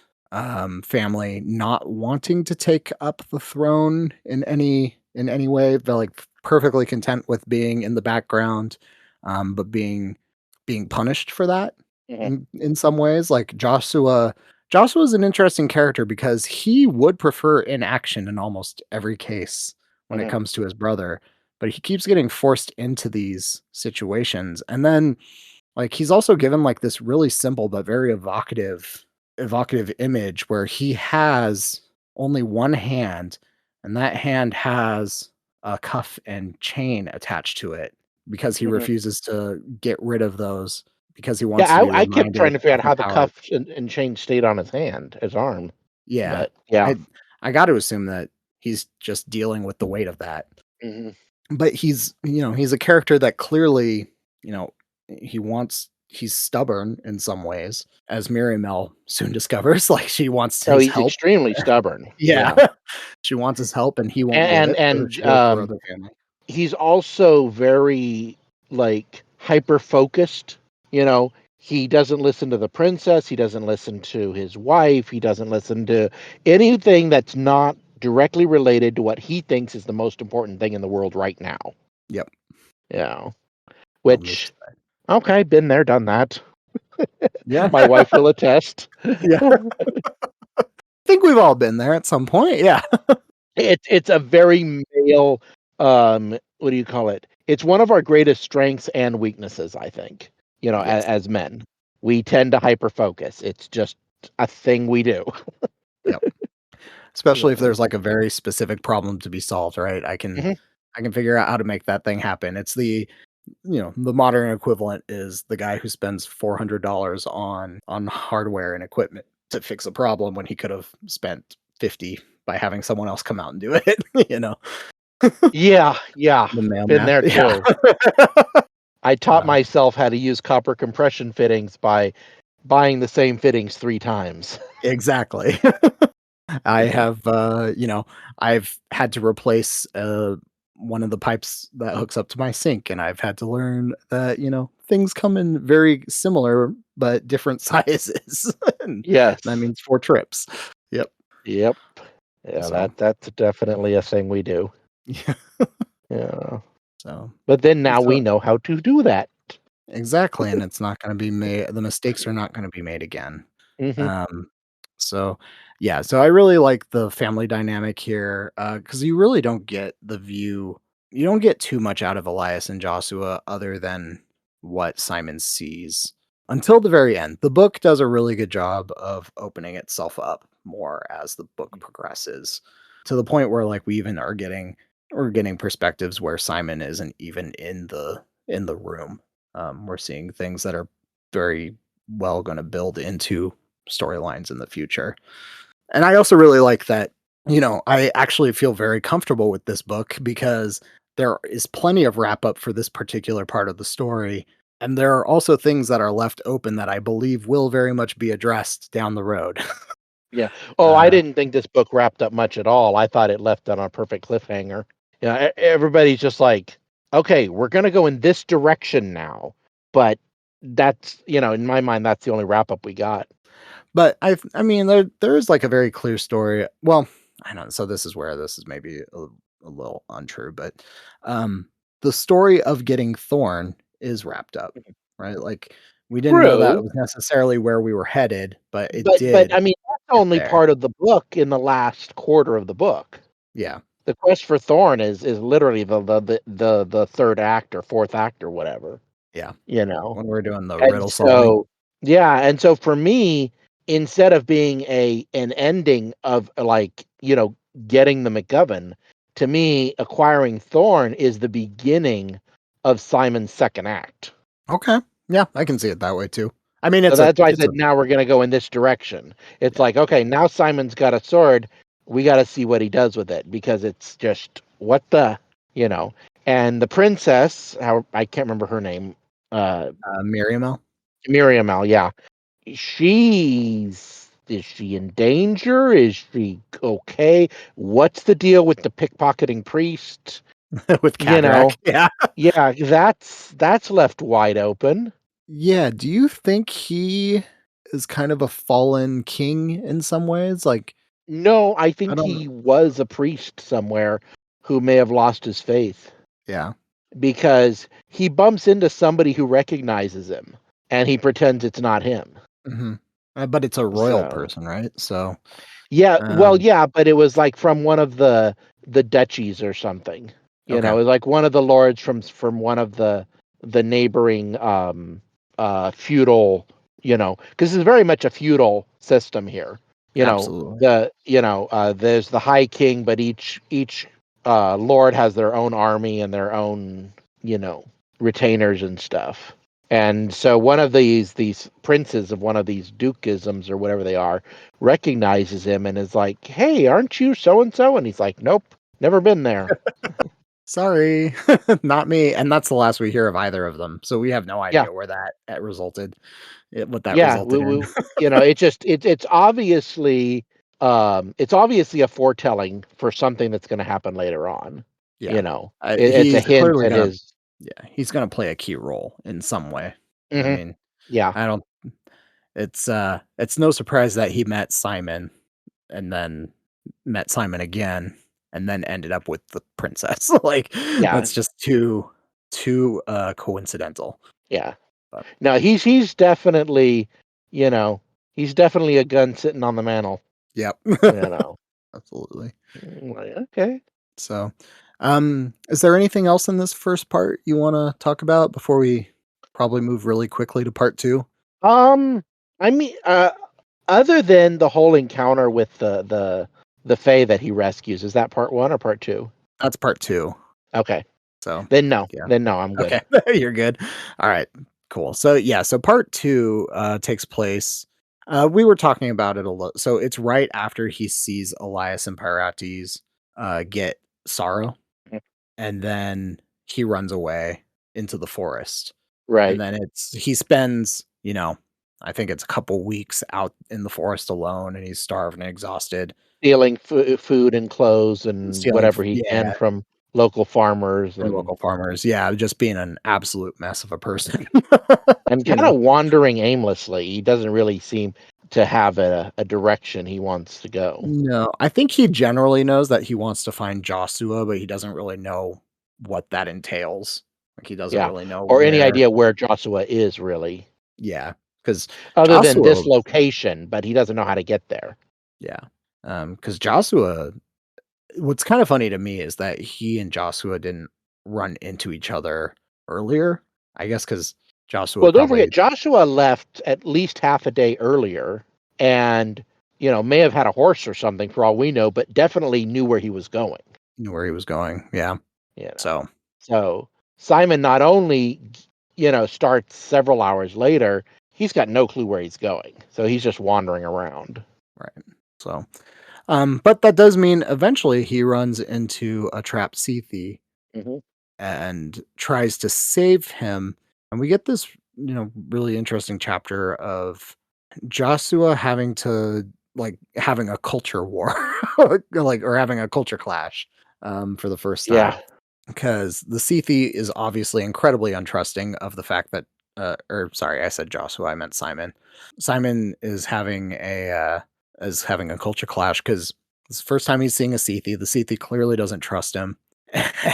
family not wanting to take up the throne in any way. They're like perfectly content with being in the background, but being punished for that Mhm, in some ways. Like Joshua's an interesting character because he would prefer inaction in almost every case when it mhm, comes to his brother, but he keeps getting forced into these situations. And then like, he's also given, like, this really simple but very evocative image where he has only one hand, and that hand has a cuff and chain attached to it because he mhm. refuses to get rid of those because he wants Yeah, to be I kept trying reminded to figure of out the how the power. cuff and chain stayed on his arm, Yeah. but yeah. I got to assume that he's just dealing with the weight of that. Mhm. But he's a character that clearly, you know, he's stubborn in some ways, as Miriamel soon discovers, like, she wants Oh, his he's help. extremely stubborn, Yeah. yeah, She wants his help, and he won't give and it for and, shield for um, other family. he's also very, like, hyper focused, you know? He doesn't listen to the princess, he doesn't listen to his wife, he doesn't listen to anything that's not directly related to what he thinks is the most important thing in the world right now, Yep, you know? on this Which, side. okay, been there, done that. Yeah, My wife will attest. yeah. Think we've all been there at some point, yeah. It's a very male, what do you call it? It's one of our greatest strengths and weaknesses, I think, Yes, as men. We tend to hyper focus. It's just a thing we do. yep. Especially if Yeah. there's, like, a very specific problem to be solved, right? Mhm. I can figure out how to make that thing happen. It's the modern equivalent is the guy who spends $400 on hardware and equipment to fix a problem when he could have spent 50 by having someone else come out and do it, you know? Yeah, yeah, The male been math. there Yeah. too. I taught Uh, myself how to use copper compression fittings by buying the same fittings 3 times. exactly. I Yeah. have, I've had to replace, one of the pipes that hooks up to my sink, and I've had to learn that, things come in very similar but different sizes, and that Yes. means 4 trips. Yep. Yep. Yeah, So, that's definitely a thing we do. yeah. Yeah. So But then now so we know how to do that. exactly, and it's not gonna be made the mistakes are not gonna be made again. Mhm. Um, so, yeah, so I really like the family dynamic here, because you don't get too much out of Elias and Joshua other than what Simon sees until the very end. The book does a really good job of opening itself up more as the book progresses, to the point where, like, we're getting perspectives where Simon isn't even in the room. We're seeing things that are very well gonna build into storylines in the future. And I also really like that, I actually feel very comfortable with this book because there is plenty of wrap up for this particular part of the story. And there are also things that are left open that I believe will very much be addressed down the road. Yeah. Oh, I uh, didn't think this book wrapped up much at all. I thought it left on a perfect cliffhanger. Yeah, everybody's just like, "Okay, we're gonna go in this direction now." But that's, in my mind, that's the only wrap up we got. but I mean, there is like a very clear story. Well, I know. So this is where this is maybe a little untrue, but um, the story of getting Thorn is wrapped up, right? Like we didn't know that True. was necessarily where we were headed, but it But did I mean, that's get only there. part of the book in the last quarter of the book. Yeah, The quest for Thorn is literally the 3rd act or 4th act or whatever, yeah. you know? When we're doing the And riddle solving, so yeah, and so for me, instead of being an ending of, like, getting the McGovern, to me, acquiring Thorn is the beginning of Simon's 2nd act. okay, yeah, I can see it that way too. I mean, So it's a that's why I it's a said, "Now we're gonna go in this direction." It's yeah. like, "Okay, now Simon's got a sword, we gotta see what he does with it," because it's just, "What the?" you know. And the princess, how I can't remember her name, uh, Miriam. Miriam, yeah, is she in danger? Is she okay? What's the deal with the pickpocketing priest? With You Cadrak. know, Yeah. yeah, that's left wide open. Yeah, do you think he is kind of a fallen king in some ways? Like, No, I I think don't he was a priest somewhere who may have lost his faith yeah. because he bumps into somebody who recognizes him and he pretends it's not him. Mhm. But it's a royal So, person, right? So, yeah, well, um, yeah, but it was like from one of the duchies or something. You know, okay. it was like one of the lords from one of the neighboring feudal, because it's very much a feudal system here. Absolutely. There's the high king, but each lord has their own army and their own, you know, retainers and stuff. And so one of these princes of one of these dukisms or whatever they are recognizes him and is like, "Hey, aren't you so and so?" And he's like, "Nope, never been there." Sorry, not me, and that's the last we hear of either of them, so we have no Yeah, idea where that resulted what that yeah. resulted in. It's obviously a foretelling for something that's going to happen later on. Yeah. It's a He's hint clearly at gonna his. yeah, he's gonna play a key role in some way. I Mhm. mean, Yeah, I don't it's no surprise that he met Simon and then met Simon again and then ended up with the princess. Like, yeah, that's just too coincidental. yeah. But No, he's definitely, you know, he's definitely a gun sitting on the mantle. yep. You know. Absolutely. Like, okay. So, is there anything else in this first part you wanna talk about before we probably move really quickly to part 2? Um, I mean, other than the whole encounter with the Fae that he rescues, is that part one or part two? That's part 2. Okay, So, yeah. then no, I'm good. Okay. You're good. Alright, cool. So, yeah, so part 2, takes place we were talking about it a lot. So it's right after he sees Elias and Pyrates, get Sorrow, Mm, and then he runs away into the forest. And right, then he spends, I think it's a couple weeks out in the forest alone, and he's starved and exhausted, stealing food and clothes and stealing whatever he can yeah, from local farmers from and local farmers. Yeah, just being an absolute mess of a person. and You kind know? of wandering aimlessly. He doesn't really seem to have a direction he wants to go. No, I think he generally knows that he wants to find Joshua, but he doesn't really know what that entails. Like, he doesn't Yeah, really know or any where idea where Joshua is really, yeah, because other than Joshua this location, but he doesn't know how to get there. yeah, because Joshua what's kinda funny to me is that he and Joshua didn't run into each other earlier, I guess because Joshua Well, don't forget, probably Joshua left at least half a day earlier and, may have had a horse or something for all we know, but definitely knew where he was going, knew where he was going, yeah, you know. so So Simon not only, starts several hours later, he's got no clue where he's going. So he's just wandering around. right, so, but that does mean eventually he runs into a trapped Sethi Hmm. and tries to save him. And we get this, really interesting chapter of Joshua having to having a culture war, or having a culture clash for the first time. Yeah. Because the Sethi is obviously incredibly untrusting of the fact that, or sorry, I said Joshua, I meant Simon. Simon is having a culture clash because it's the first time he's seeing a Sethi. The Sethi clearly doesn't trust him,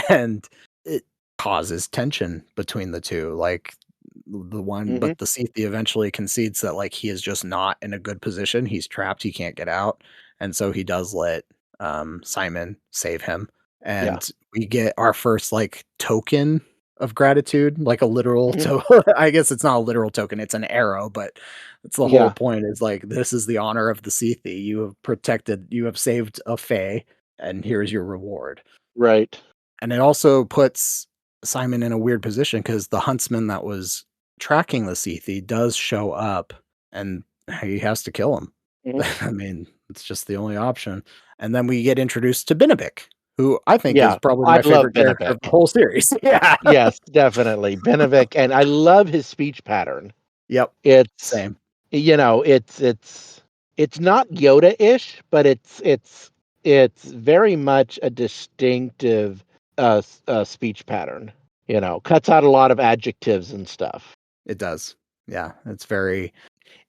and it causes tension between the two. Like Hmm. but the Sethi eventually concedes that he is just not in a good position. He's trapped. He can't get out, and so he does let Simon save him, Yeah. and we get our first token of gratitude, like a literal Hmm. I guess it's not a literal token, it's an arrow, but it's the whole Yeah. point is this is the honor of the Sethi. You have saved a Fae, and here's your reward. Right. And it also puts Simon in a weird position because the huntsman that was tracking the Sethi does show up, and he has to kill him. Hmm. I mean, it's just the only option. And then we get introduced to Binabik, who I think is Yeah, probably I my love favorite character of the Benevik. whole series. Yeah. Yes, definitely, Benevik, and I love his speech pattern. Yep. It's, Same. it's not Yoda-ish, but it's very much a distinctive, speech pattern, cuts out a lot of adjectives and stuff. It does. Yeah,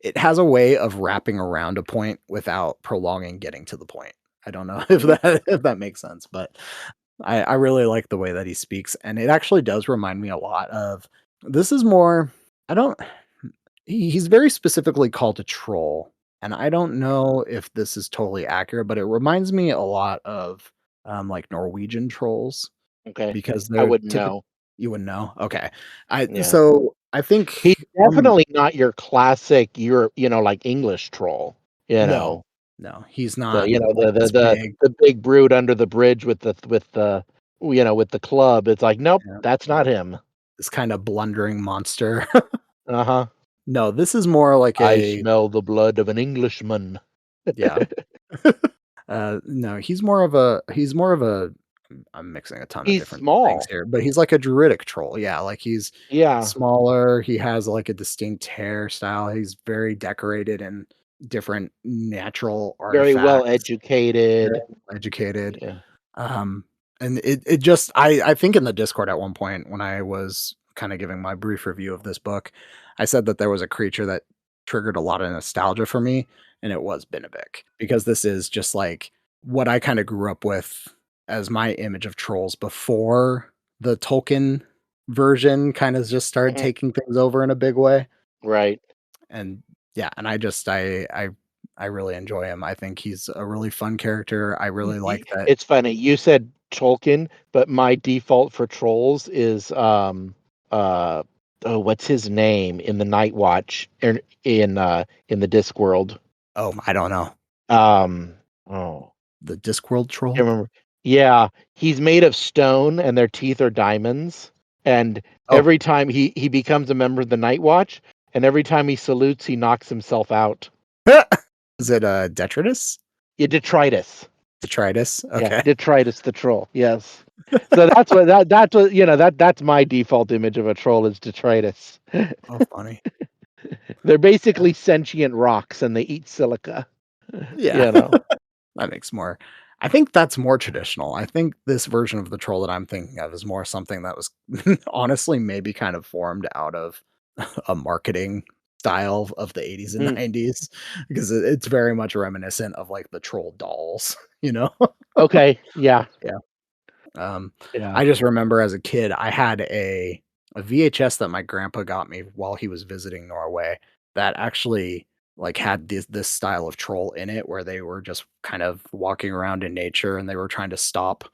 it has a way of wrapping around a point without prolonging getting to the point. I don't know if Mhm, that makes sense, but I really like the way that he speaks, and it actually does remind me a lot of this is more I don't he's very specifically called a troll, and I don't know if this is totally accurate, but it reminds me a lot of, like, Norwegian trolls okay. because I they're wouldn't typic know. you wouldn't know? Okay. I Yeah. so I think He's on definitely not your classic like, English troll, you no, know? no, he's The not, you know, like, this big the big brute under the bridge with the club. It's like, "Nope, yeah, that's not him." this kinda blundering monster. Uh-huh. No, this is more like "I a smell the blood of an Englishman." yeah. No, he's more of a I'm mixing a ton of He's different things small. here, but he's like a druidic troll. Yeah, like he's Yeah, smaller, he has like a distinct hairstyle, he's very decorated in different natural very well artifacts, very educated. well educated. Yeah. Um, and it just I think in the Discord at one point when I was kind of giving my brief review of this book, I said that there was a creature that triggered a lot of nostalgia for me, and it was Benevik because this is just like what I kind of grew up with as my image of trolls before the Tolkien version kind of just started Mhm. taking things over in a big way. Right. And yeah, and I really enjoy him. I think he's a really fun character. I really like that. It's funny, you said Tolkien, but my default for trolls is, uh, oh, what's his name in the Night Watch, in the Discworld? Oh, I don't know. Um, oh, The Discworld can't troll? remember. Yeah, he's made of stone and their teeth are diamonds, and Oh, every time he becomes a member of the Night Watch, and every time he salutes, he knocks himself out. is it, Detritus? Yeah, detritus. Detritus? Yeah, Okay. detritus the troll, yes. So that's what that's my default image of a troll is detritus. Oh, funny. They're basically sentient rocks and they eat silica, Yeah, you know? that makes more I think that's more traditional. I think this version of the troll that I'm thinking of is more something that was honestly maybe kind of formed out of a marketing style of the '80s and Mm, '90s because it's very much reminiscent of, like, the troll dolls, you know? okay, yeah, Yeah. Um, yeah. I just remember as a kid, I had a VHS that my grandpa got me while he was visiting Norway that actually like had this style of troll in it where they were just kind of walking around in nature and they were trying to stop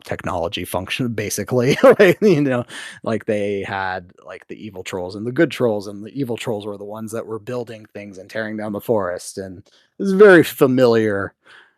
technology function basically. Like, like they had like the evil trolls and the good trolls, and the evil trolls were the ones that were building things and tearing down the forest. And it's very familiar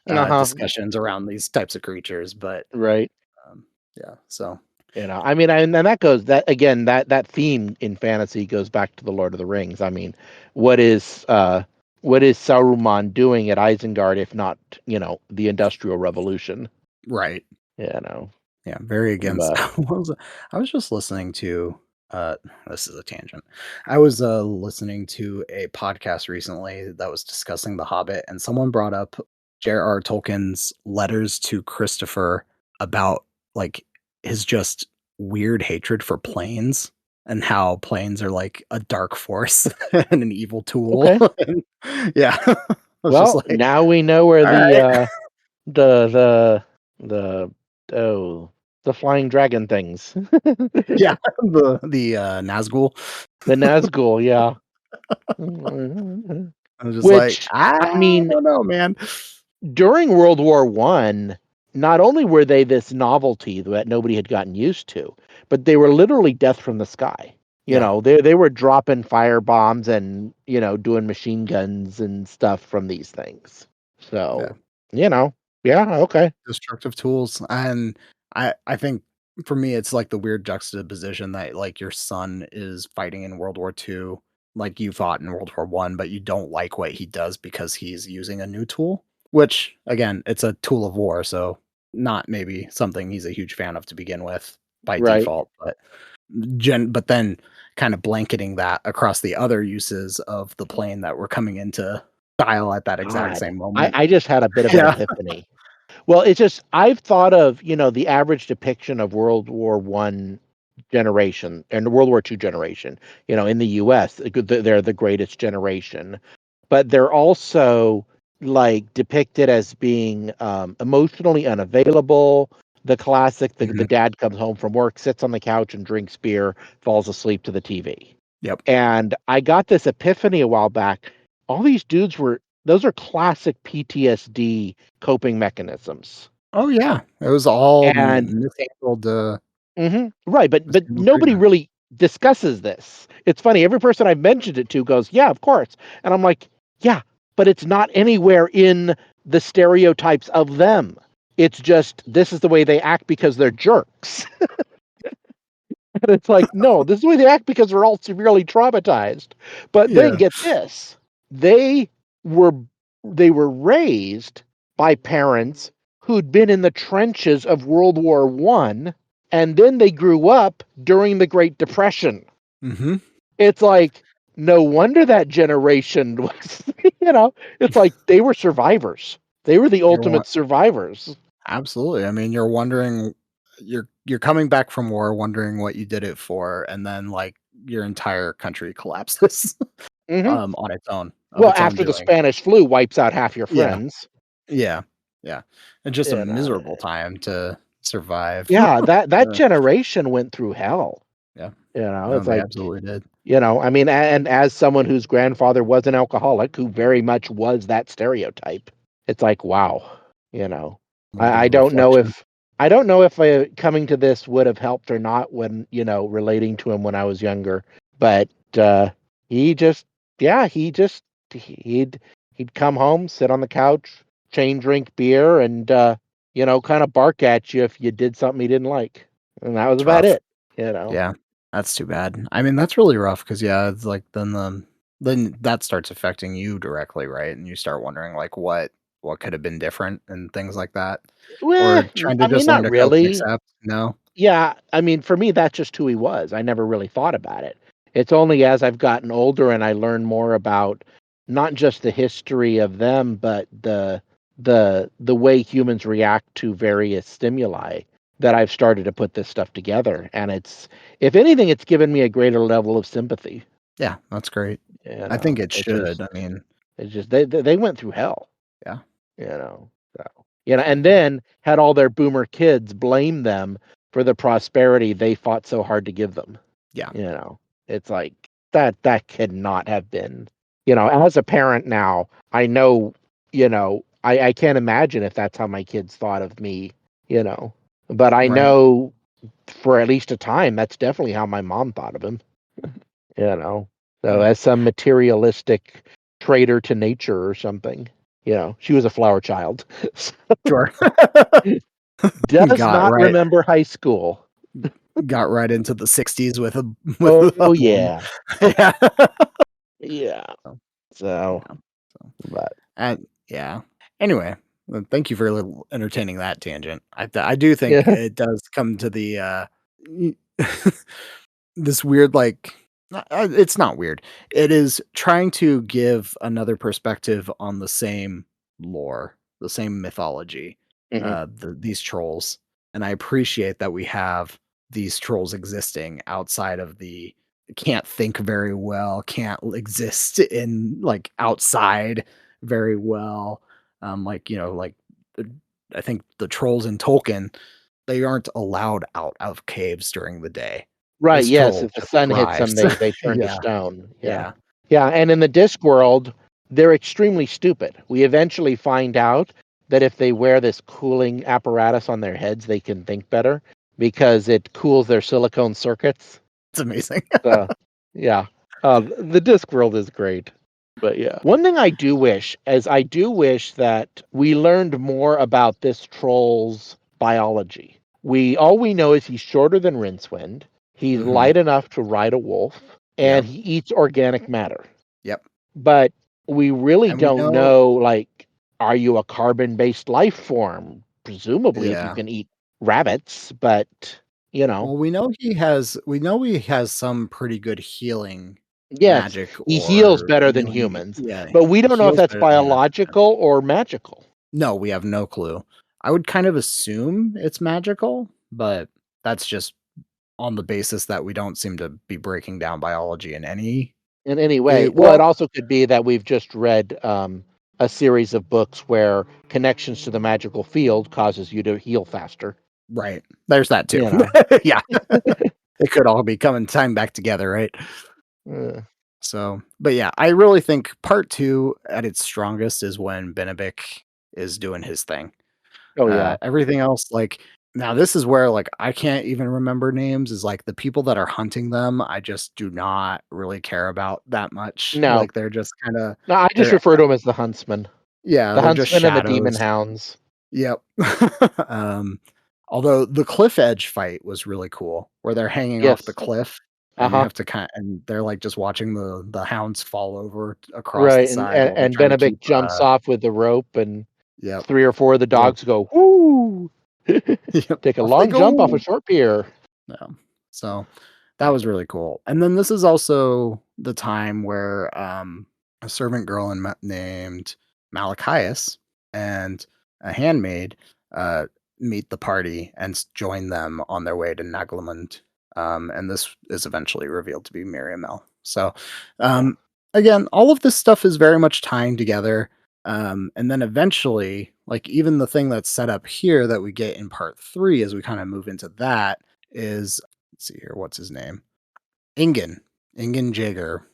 Uh-huh, discussions around these types of creatures, but right. um, yeah, so I mean, and that goes that again, that theme in fantasy goes back to the Lord of the Rings. I mean, what is uh what is Saruman doing at Isengard if not, the Industrial Revolution? right. You know. Yeah, very against But I was just listening to uh this is a tangent. I was listening to a podcast recently that was discussing The Hobbit, and someone brought up J.R.R. Tolkien's letters to Christopher about like his just weird hatred for planes and how planes are like a dark force and an evil tool. okay. And yeah. I was just Well, like, now we know where all right. the the oh, the flying dragon things. Yeah, the Nazgul. The Nazgul, yeah. I was just like, Which, "I I mean, don't know, man." during World War One, not only were they this novelty that nobody had gotten used to, but they were literally death from the sky. Yeah, They were dropping fire bombs and, doing machine guns and stuff from these things. yeah, So, yeah, okay. destructive tools, and I think for me, it's like the weird juxtaposition that, like, your son is fighting in World War II, like you fought in World War One, but you don't like what he does because he's using a new tool, which, again, it's a tool of war, so not maybe something he's a huge fan of to begin with by Right. default, but then kind of blanketing that across the other uses of the plane that were coming into style at that exact God, same I moment. I just had a bit of an Yeah. epiphany. Well, it's just I've thought of, the average depiction of World War One generation and the World War II generation, in the US, they're the greatest generation, but they're also like depicted as being emotionally unavailable. The classic, the Mhm. dad comes home from work, sits on the couch and drinks beer, falls asleep to the TV. Yep. And I got this epiphany a while back. All these dudes those are classic PTSD coping mechanisms. Oh, yeah. It was all And mishandled, right, but mishandled nobody treatment. really discusses this. It's funny, every person I've mentioned it to goes, "Yeah, of course." And I'm like, "Yeah, but it's not anywhere in the stereotypes of them. It's just this is the way they act because they're jerks." And it's like, "No, this is the way they act because they're all severely traumatized." But then Yeah. get this, they were they were raised by parents who'd been in the trenches of World War One, and then they grew up during the Great Depression. Mhm. It's like, no wonder that generation was, it's like they were survivors. They were the You're one ultimate survivors. Absolutely. I mean, you're coming back from war wondering what you did it for, and then, like, your entire country collapses, Mhm. on its own of Well, its own after the doing. Spanish flu wipes out half your Yeah. friends, Yeah. Yeah. And just a you know. miserable time to survive. Yeah, that Uh, generation went through hell, yeah. it's No, they like, absolutely did. I mean, and as someone whose grandfather was an alcoholic, who very much was that stereotype, it's like, wow, you know. A little bit I I of don't know reflection. if I don't know if, coming to this would have helped or not when, relating to him when I was younger, but, he just yeah, he'd he'd come home, sit on the couch, chain drink beer, and, kinda bark at you if you did something he didn't like, and that was It's about rough. it, you know? Yeah. That's too bad. I mean, that's really rough because yeah, it's like then that starts affecting you directly, right? And you start wondering like what could have been different and things like that. Well, Or trying to I mean, just learn not to cope and really. accept. No? Yeah, I mean, for me, that's just who he was. I never really thought about it. It's only as I've gotten older and I learn more about not just the history of them, but the way humans react to various stimuli that I've started to put this stuff together. And if anything, it's given me a greater level of sympathy. Yeah, that's great. I think it It's should. just, I mean, they went through hell. yeah. So, and then had all their boomer kids blame them for the prosperity they fought so hard to give them. Yeah. You know, it's like that could not have been. As a parent now, I know. I can't imagine if that's how my kids thought of me. You know, but I Right. know for at least a time that's definitely how my mom thought of him. You know, so Yeah. as some materialistic traitor to nature or something. She was a flower child. Sure. Does got not right remember high school. got right into the '60s with a with a Oh, boom. yeah. Yeah. Yeah. So, So, yeah. So, but and yeah. Anyway, thank you for a little entertaining that tangent. I do think yeah. it does come to the y- this weird like it's not weird. It is trying to give another perspective on the same lore, the same mythology, Mhm. these trolls. And I appreciate that we have these trolls existing outside of the can't think very well, can't exist in like outside very well. Like, like the- I think the trolls in Tolkien, they aren't allowed out of caves during the day. Right, This yes, troll if the just sun hits them, thrives. they turn to Yeah, stone. Yeah. yeah, Yeah, and in the Disc world, they're extremely stupid. We eventually find out that if they wear this cooling apparatus on their heads, they can think better because it cools their silicone circuits. it's amazing. So, yeah. The Disc world is great. But yeah. One thing I do wish that we learned more about this troll's biology. All we know is he's shorter than Rincewind. He's Mhm. light enough to ride a wolf, and Yep, he eats organic matter. yep, But we really and we don't know know, like, are you a carbon-based life form? presumably if you Yeah. can eat rabbits, but you know, Well, we know he has some pretty good healing yes, magic he heals or better than healing humans, yeah, but we he don't know if heals that's better than most humans. biological or magical. No, we have no clue. I would kind of assume it's magical, but that's just on the basis that we don't seem to be breaking down biology in any In any way. Well, it well, also could be that we've just read a series of books where connections to the magical field causes you to heal faster. right. There's that too. You know, Yeah. It could all be coming time back together, right? uh, So, but yeah, I really think part 2 at its strongest is when Benebik is doing his thing. oh yeah, Everything else, like now this is where, like, I can't even remember names, is, like, the people that are hunting them, I just do not really care about that much. no, Like, they're just kinda no, I just they're refer to them as the huntsman, yeah, the they're just huntsman and the demon shadows. hounds. Yep. Um, although the cliff edge fight was really cool, where they're hanging off the Yes, cliff uh and you huh, have to and they're, like, just watching the hounds fall over across the right, side while they're and trying to keep, Benedict jumps off with the rope, and yep, 3 or 4 of the little dogs go whoo, yep, take a off they long jump off a go. short pier. Yeah. So, that was really cool. And then this is also the time where, a servant girl named Malachias and a handmaid, uh, meet the party and join them on their way to Naglamund. And this is eventually revealed to be Miriamel. So, Yeah. um, again, all of this stuff is very much tying together. And then eventually, like even the thing that's set up here that we get in part 3 as we kind of move into that is let's see here, what's his name? Ingen. Ingen Jaeger.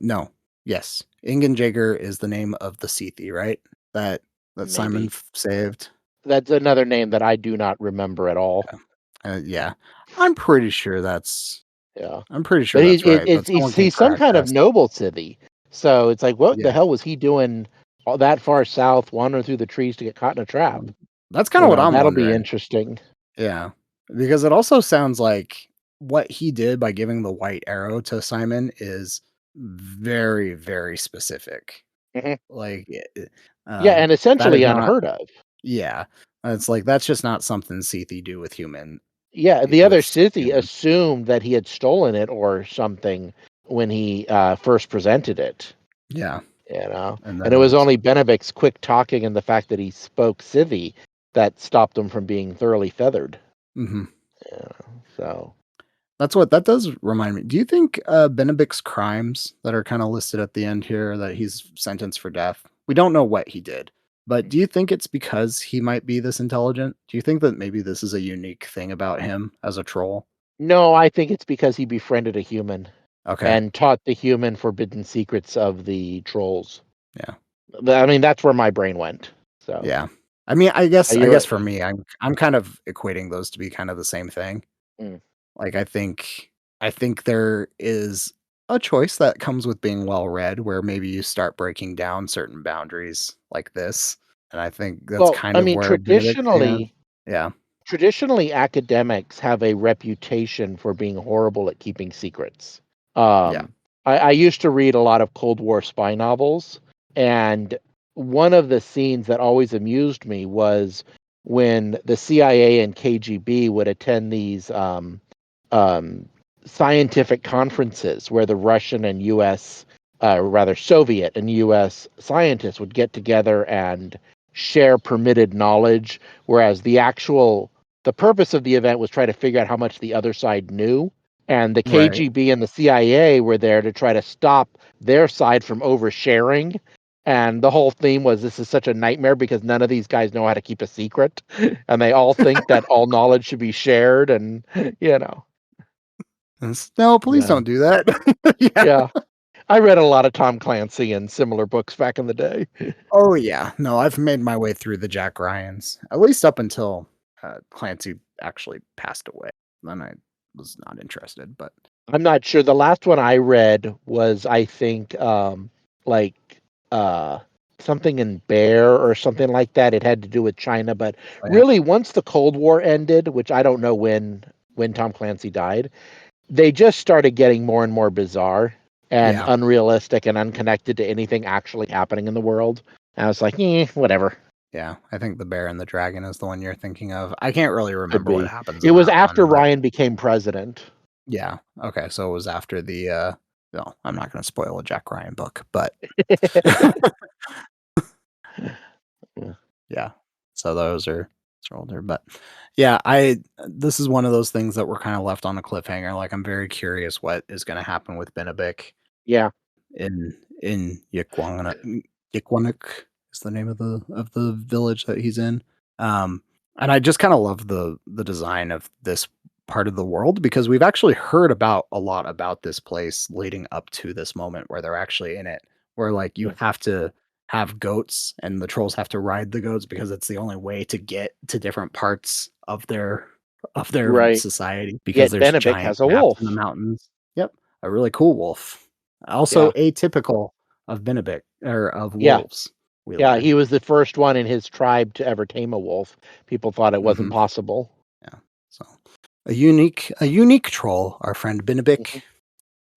No. Yes. Ingen Jaeger is the name of the Sethi, right? That Simon Maybe. saved. That's another name that I do not remember at all. Yeah. Yeah. I'm pretty sure that's Yeah. I'm pretty sure But that's right, but someone can he's some correct kind of us. noble city. So it's like, what the Yeah. hell was he doing all that far south, wandering through the trees to get caught in a trap? That's kind of what I'm That'll be wondering. interesting. Yeah. Because it also sounds like what he did by giving the white arrow to Simon is very, very specific. Mhm. Like, Yeah, and that is essentially not unheard of. yeah. It's like, that's just not something Sethi do with Yeah, the other city humans. assumed that he had stolen it or something when he first presented it. Yeah. You know, And and it then was only Benevic's quick talking and the fact that he spoke Civi that stopped him from being thoroughly feathered. mhm. Yeah, so That does remind me. Do you think, Benebic's crimes that are kinda listed at the end here that he's sentenced for death, we don't know what he did, but do you think it's because he might be this intelligent? Do you think that maybe this is a unique thing about him as a troll? no, I think it's because he befriended a human Okay. and taught the human forbidden secrets of the trolls. Yeah. I mean, that's where my brain went. So Yeah. I mean, I you're guess right. for me, I'm kind of equating those to be kind of the same thing. Mm. Like, I think there is a choice that comes with being well read where maybe you start breaking down certain boundaries like this, and I think that's Well, kind I of mean, where Benedict stands. Yeah. traditionally, academics have a reputation for being horrible at keeping secrets. Yeah. I used to read a lot of Cold War spy novels, and one of the scenes that always amused me was when the CIA and KGB would attend these um, scientific conferences where the Russian and U.S., rather Soviet and U.S. scientists would get together and share permitted knowledge, whereas the purpose of the event was try to figure out how much the other side knew. And the Right. KGB and the CIA were there to try to stop their side from oversharing. And the whole theme was this is such a nightmare because none of these guys know how to keep a secret. And they all think that all knowledge should be shared. And, you know, No, please yeah. don't do that. Yeah. Yeah. I read a lot of Tom Clancy and similar books back in the day. Oh, yeah. No, I've made my way through the Jack Ryans, at least up until, Clancy actually passed away. Then I was not interested, but I'm not sure. The last one I read was, I think, like uh, something in Bear or something like that. It had to do with China, but oh, yeah. really, once the Cold War ended, which I don't know when Tom Clancy died, they just started getting more and more bizarre and Yeah. unrealistic and unconnected to anything actually happening in the world. And I was like, whatever. Yeah, I think the bear and the dragon is the one you're thinking of. I can't really Could remember what be. happens It in was that after one, but Ryan became president. yeah. Okay, so it was after the, no, I'm not gonna spoil a Jack Ryan book, but Yeah. yeah. So those are older, but yeah, this is one of those things that we're kinda left on a cliffhanger, like, I'm very curious what is gonna happen with Benedict Yeah. in Yquannik is the name of the village that he's in. Um, and I just kinda love the design of this part of the world because we've actually heard about a lot about this place leading up to this moment where they're actually in it, where, like, you Mm. have to have goats and the trolls have to ride the goats because it's the only way to get to different parts of their Right. society because Yet there's Benedict giant has a gaps in the wolf. mountains. Yep, a really cool wolf. Also Yeah. atypical of Benedict or of Yeah. wolves, we Yeah, learn. he was the first one in his tribe to ever tame a wolf. People thought it wasn't Mhm, possible. yeah, so a unique troll, our friend Mhm. Benedict.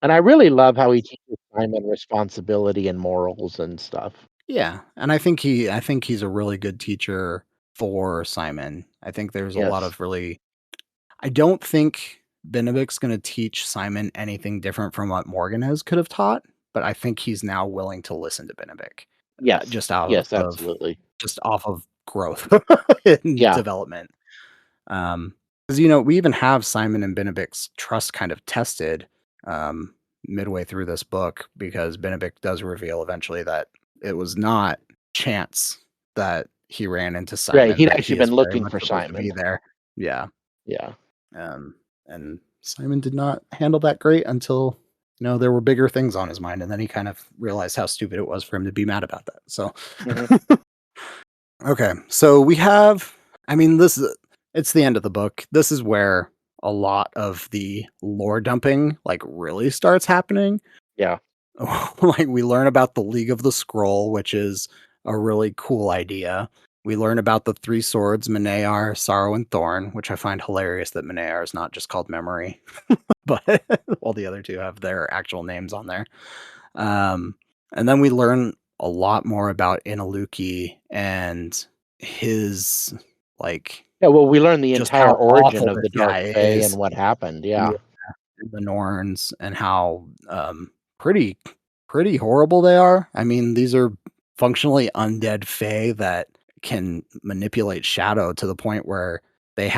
And I really love how he teaches Simon responsibility and morals and stuff. Yeah, and I think he's a really good teacher for Simon. I think there's a lot Yes. of really I don't think Benedict's gonna teach Simon anything different from what Morganez could have taught, but I think he's now willing to listen to Benedict, Yes. just out Yes, of absolutely. just off of growth and Yeah. development. Because we even have Simon and Benedict's trust kind of tested, um, midway through this book because Benedict does reveal eventually that it was not chance that he ran into Right, Simon, he'd that actually he is been very looking much for supposed to be Simon. there. Yeah, Yeah. and Simon did not handle that great until, there were bigger things on his mind, and then he kind of realized how stupid it was for him to be mad about that, so Mhm. okay, so we have I mean, it's the end of the book. This is where a lot of the lore dumping, like, really starts happening. Yeah. Like, we learn about the League of the Scroll, which is a really cool idea. We learn about the 3 swords, Manear, Sorrow, and Thorn, which I find hilarious that Manear is not just called Memory, but all the other 2 have their actual names on there. Um, and then we learn a lot more about Inaluki and his, like, Yeah, well, we learned the just entire how origin awful of this the Dark guy Fae and is. what happened, Yeah, yeah. and the Norns and how, pretty pretty horrible they are. I mean, these are functionally undead fae that can manipulate shadow to the point where they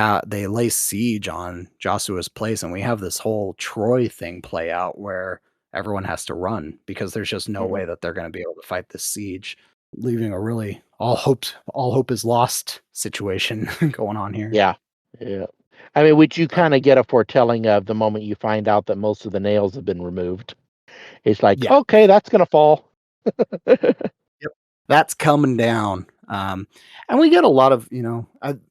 lay siege on Joshua's place, and we have this whole Troy thing play out where everyone has to run because there's just no Mhm. way that they're gonna be able to fight this siege, leaving a really all hope is lost situation going on here. Yeah. Yeah. I mean, which you But kinda get a foretelling of the moment you find out that most of the nails have been removed. It's like, yeah. "Okay, that's gonna fall." Yep. That's coming down. And we get a lot of,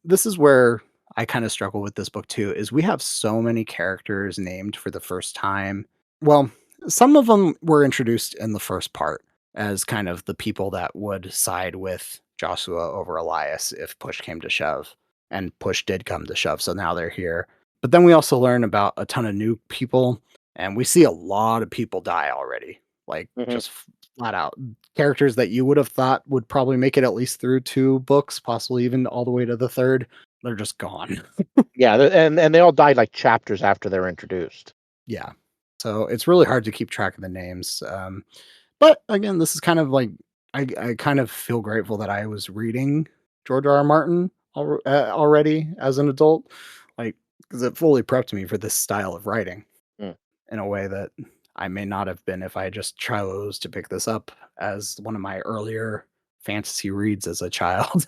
this is where I kind of struggle with this book too, is we have so many characters named for the first time. Well, some of them were introduced in the first part as kind of the people that would side with Joshua over Elias if push came to shove, and push did come to shove. So now they're here. But then we also learn about a ton of new people, and we see a lot of people die already, like Mhm. just flat out characters that you would have thought would probably make it at least through 2 books, possibly even all the way to the 3rd, they're just gone. Yeah, and they all died, like, chapters after they're introduced. Yeah. So, it's really hard to keep track of the names, but again, this is kind of like I kind of feel grateful that I was reading George R. R. Martin already as an adult, like, because it fully prepped me for this style of writing Mm. in a way that I may not have been if I just chose to pick this up as one of my earlier fantasy reads as a child.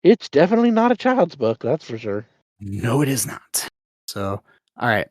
It's definitely not a child's book, that's for sure. No, it is not. So, all right.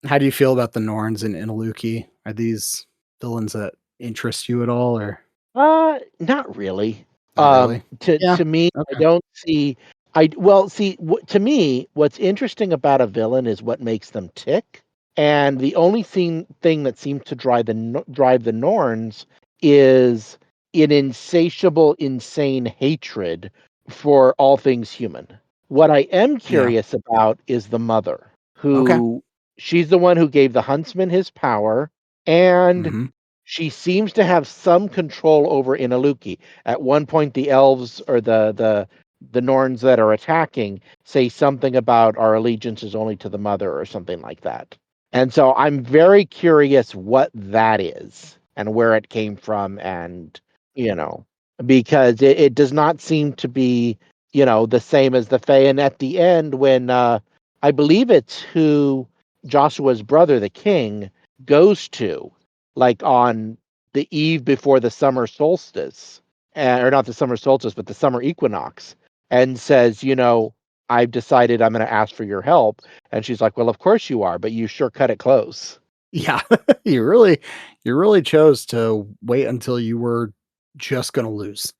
How do you feel about the Norns and Inaluki? Are these villains that interest you at all, or Not really. not really? Yeah. To me, I Okay. don't see I well, see, to me, what's interesting about a villain is what makes them tick, and the only thing that seems to drive the Norns is an insatiable, insane hatred for all things human. What I am Yeah. curious about is the mother, Okay. who she's the one who gave the huntsman his power, and Hmm. she seems to have some control over Inaluki. At one point, the elves or the Norns that are attacking say something about our allegiance is only to the mother or something like that. And so I'm very curious what that is and where it came from, and you know, because it does not seem to be, the same as the Fae. And at the end, when I believe it's who Joshua's brother, the king, goes to, like on the eve before the summer solstice, or not the summer solstice, but the summer equinox, and says, I've decided I'm going to ask for your help. And she's like, well, of course you are, but you sure cut it close. Yeah, you really chose to wait until you were just gonna lose.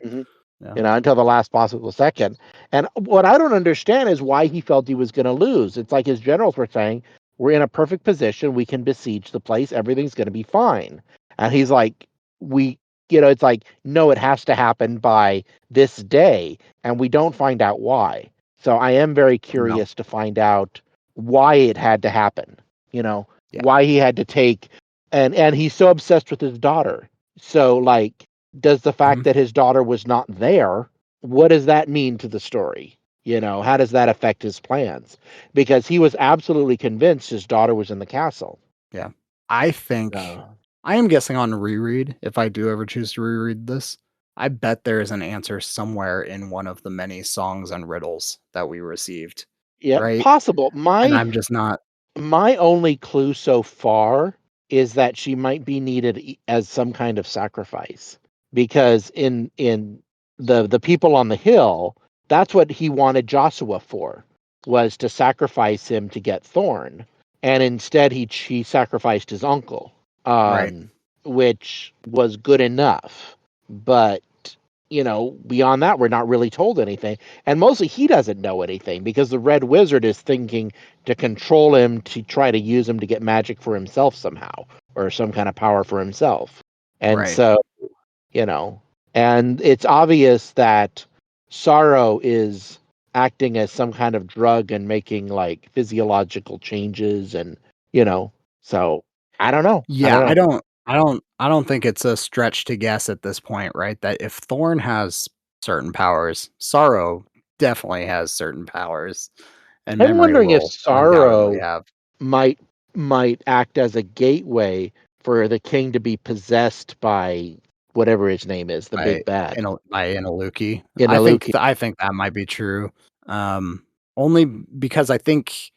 Mhm. Yeah. Until the last possible second. And what I don't understand is why he felt he was going to lose. It's like his generals were saying, we're in a perfect position. We can besiege the place. Everything's going to be fine. And he's like, we, it's like, no, it has to happen by this day. And we don't find out why. So I am very No. curious to find out why it had to happen, Yeah. why he had to take, and he's so obsessed with his daughter. So like, does the fact Mhm. that his daughter was not there, what does that mean to the story? How does that affect his plans? Because he was absolutely convinced his daughter was in the castle. Yeah. I think Uh, I am guessing on reread, if I do ever choose to reread this, I bet there is an answer somewhere in one of the many songs and riddles that we received, yeah, right? possible. And My I'm just not my only clue so far is that she might be needed as some kind of sacrifice, because in the people on the hill, that's what he wanted Joshua for, was to sacrifice him to get Thorn, and instead he sacrificed his uncle, right. um which was good enough, but beyond that we're not really told anything, and mostly he doesn't know anything because the red wizard is thinking to control him, to try to use him to get magic for himself somehow, or some kind of power for himself. And Right. so, you know, and it's obvious that sorrow is acting as some kind of drug and making like physiological changes, and you know, so I don't know. I Yeah, don't I know. don't I don't I don't think it's a stretch to guess at this point, right? That if Thorn has certain powers, Sorrow definitely has certain powers, and I'm Memory wondering if will undoubtedly sorrow have might might act as a gateway for the king to be possessed by whatever his name is, the by big bad Inaluki. Inaluki. I think that might be true. Um, only because I think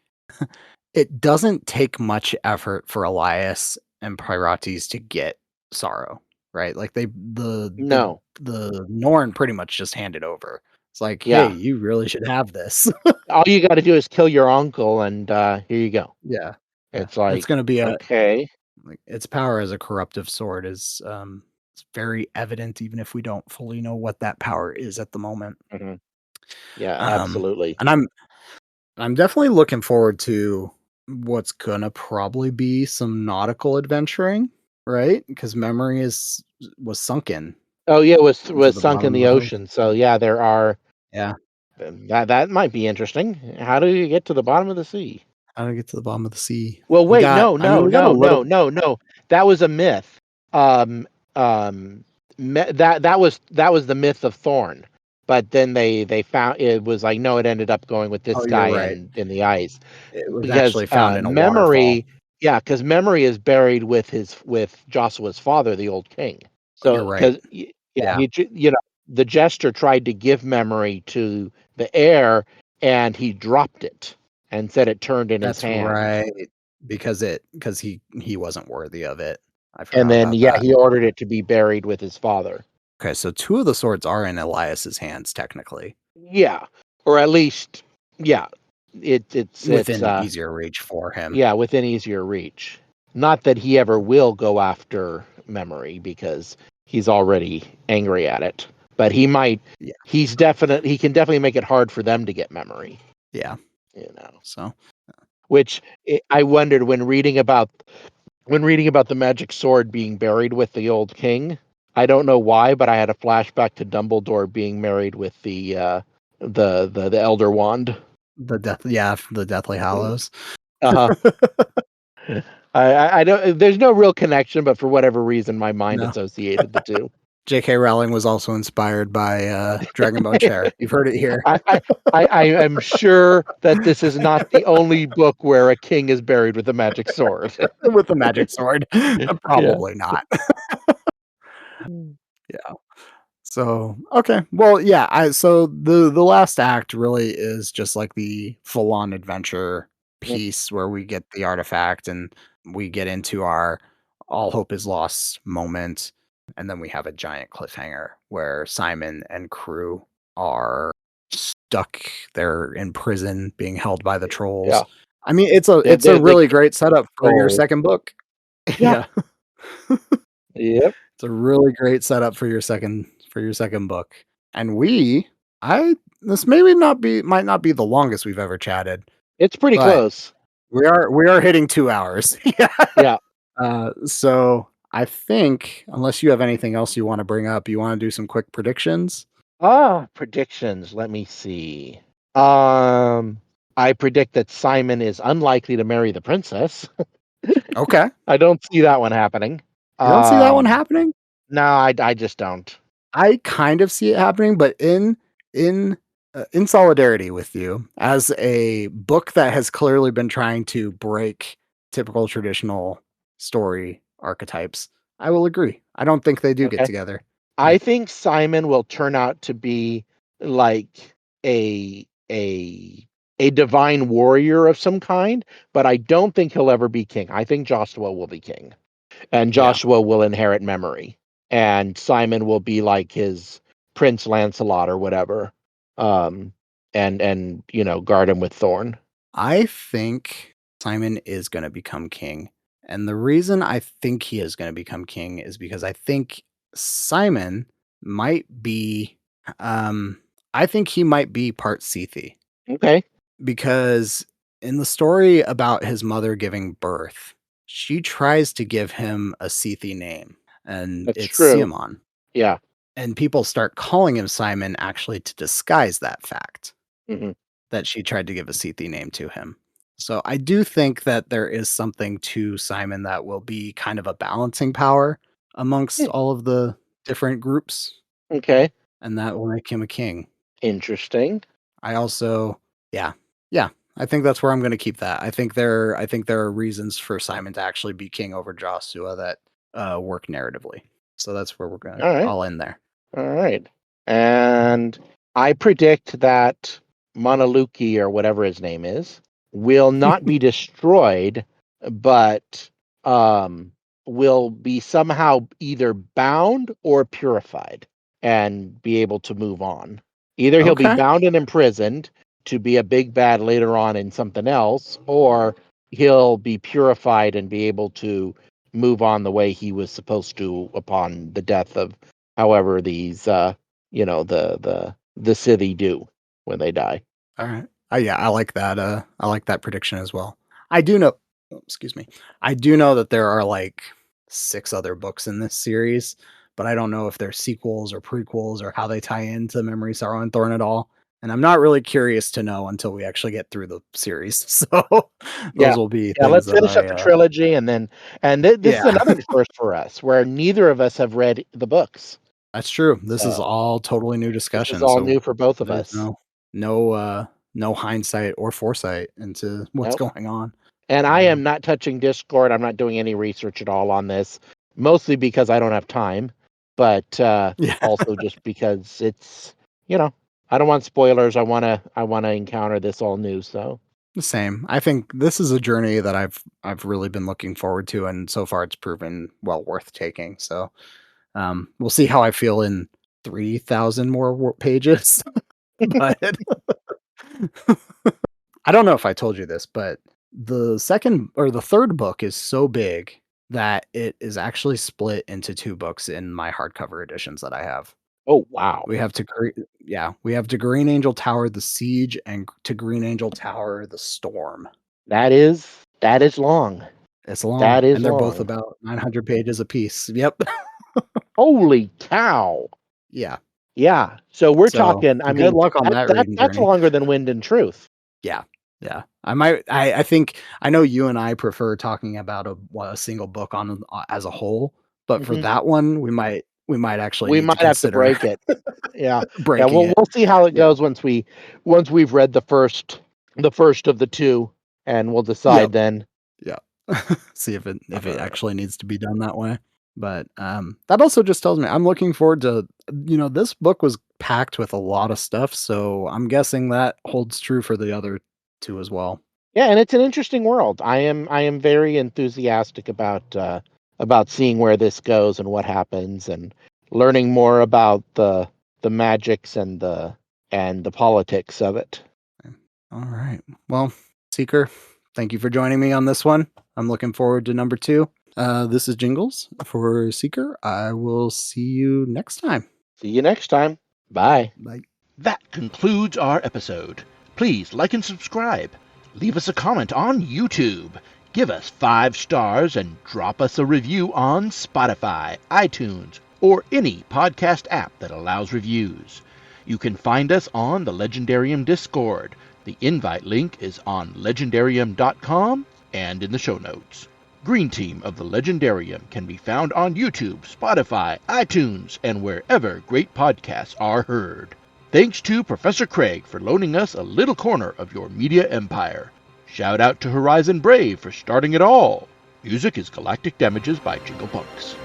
it doesn't take much effort for Elias and Pyrates to get Sorrow, right? Like No, the Norn pretty much just hand it over. It's like, "Hey, yeah. you really should have this." All you got to do is kill your uncle, and here you go. Yeah, yeah. It's like, It's gonna be a okay, like, its power as a corruptive sword is, it's very evident even if we don't fully know what that power is at the moment. mhm, yeah, Um, absolutely. and I'm definitely looking forward to what's gonna probably be some nautical adventuring, right? Because memory is was sunken Oh yeah, it into was the sunk in bottom the of the ocean. ocean. So yeah, there are Yeah, that might be interesting. How do you get to the bottom of the sea? how to get to the bottom of the sea. Well, We wait, got no, I mean, no, we got a no, little no, no, no. That was a myth. Um, that was the myth of Thorn. But then they found it was like, no, it ended up going with this oh, you're guy right. in the ice, It was because actually found in a waterfall. memory, yeah, because memory is buried with Joshua's father, the old king. Oh, you're So right. because yeah, Yeah, the jester tried to give memory to the heir, and he dropped it and said it turned in his that's hand. right. Because he wasn't worthy of it. I And forgot then, about yeah, that. he ordered it to be buried with his father. Okay, so 2 of the swords are in Elias's hands technically, Yeah, or at least, yeah, it's within easier reach for him. yeah, within easier reach. Not that he ever will go after memory, because he's already angry at it, but he might. Yeah, He can definitely make it hard for them to get memory. yeah. You know, So, which I wondered when reading about the magic sword being buried with the old king. I don't know why, but I had a flashback to Dumbledore being married with the Elder Wand. the Deathly Hallows. Uh huh. I don't. There's no real connection, but for whatever reason, my mind No. associated the two. J.K. Rowling was also inspired by Dragonbone Chair. You've heard it here I, I I am sure that this is not the only book where a king is buried with a magic sword. with the magic sword. Yeah. Probably not. Yeah. So, okay. Well, yeah, so the last act really is just like the full-on adventure Mm, piece where we get the artifact and we get into our all hope is lost moment, and then we have a giant cliffhanger where Simon and crew are stuck. They're in prison being held by the yeah. trolls. I mean, it's a They really great setup for your control. second book. Yeah. Yeah. Yep. It's a really great setup for your second book. And I this maybe not be might not be the longest we've ever chatted, It's pretty but close. we are hitting 2 hours. Yeah. Yeah. So I think unless you have anything else you wanna bring up, you wanna do some quick predictions? Predictions. Let me see. Um, I predict that Simon is unlikely to marry the princess. Okay. I don't see that one happening. You don't see that one Um, happening? no, I just don't. I kind of see it happening, but in in solidarity with you as a book that has clearly been trying to break typical traditional story archetypes, I will agree. I don't think they do get Okay. together. I Yeah. think Simon will turn out to be like a a a divine warrior of some kind, but I don't think he'll ever be king. I think Joshua will be king, and Yeah. Joshua will inherit memory, and Simon will be like his Prince Lancelot or whatever, um, and guard him with Thorn. I think Simon is going to become king. And the reason I think he is going to become king is because I think Simon might be um I think he might be part Sethi. Okay, Because in the story about his mother giving birth, she tries to give him a Sethi name, and that's it's true. Siamon. Yeah. And people start calling him Simon actually to disguise that fact Hmm. that she tried to give a Sethi name to him. So I do think that there is something to Simon that will be kind of a balancing power amongst all of the different groups, Okay. and that will make him a king. Interesting. I also yeah. Yeah, I think that's where I'm gonna keep that. I think there are reasons for Simon to actually be king over Joshua that, work narratively. So that's where All right. I'll end there. All right. And I predict that Monaluki or whatever his name is will not be destroyed, but um, will be somehow either bound or purified and be able to move on. Either he'll be Okay, bound and imprisoned to be a big bad later on in something else, or he'll be purified and be able to move on the way he was supposed to upon the death of however these the city do when they die. alright. Yeah, I like that prediction as well. I do know excuse me. I do know that there are, like, 6 other books in this series, but I don't know if they're sequels or prequels or how they tie into Memory, Sorrow, and Thorn at all, and I'm not really curious to know until we actually get through the series. So, Yeah. those will be Yeah, things let's that finish up the trilogy and then this is yeah. another first for us where neither of us have read the books. That's true. This is So, all totally new this is discussion, all so new for both of there's us. no hindsight or foresight into what's Nope. going on. And I am Um, not touching Discord. I'm not doing any research at all on this, mostly because I don't have time, but yeah, also just because it's, you know, I don't want spoilers. I want to encounter this all new, so. the same. I think this is a journey that I've really been looking forward to, and so far it's proven well worth taking. So, we'll see how I feel in 3,000 more pages, but I don't know if I told you this, but the second or the third book is so big that it is actually split into 2 books in my hardcover editions that I have. Oh, wow. We have to we have to Green Angel Tower: The Siege and to Green Angel Tower: The Storm. That is long. It's long, That is and they're both long. about 900 pages apiece. Yep. Holy cow. Yeah. Yeah. So we're So, talking, I good mean, luck on that that that reading that's journey. longer than Wind and Truth. Yeah. Yeah. I think I know you and I prefer talking about a single book on as a whole, but for Mhm. that one, we might actually We need to might have to consider break it. Yeah. Yeah, breaking we'll it. we'll see how it Yeah. goes once we've read the first of the 2, and we'll Yep. decide then. Yeah. See if it Uh, actually needs to be done that way. But, that also just tells me I'm looking forward to this book was packed with a lot of stuff, so I'm guessing that holds true for the other 2 as well. yeah, and it's an interesting world. I am very enthusiastic about seeing where this goes and what happens and learning more about the magics and the politics of it. Alright. Well, Seeker, thank you for joining me on this one. I'm looking forward to number 2. This is Jingles for Seeker. I will see you next time. See you next time. Bye. Bye. That concludes our episode. Please like and subscribe. Leave us a comment on YouTube. Give us 5 stars and drop us a review on Spotify, iTunes, or any podcast app that allows reviews. You can find us on the Legendarium Discord. The invite link is on legendarium.com and in the show notes. Green Team of the Legendarium can be found on YouTube, Spotify, iTunes, and wherever great podcasts are heard. Thanks to Professor Craig for loaning us a little corner of your media empire. Shout out to Horizon Brave for starting it all. Music is Galactic Damages by Jingle Punks.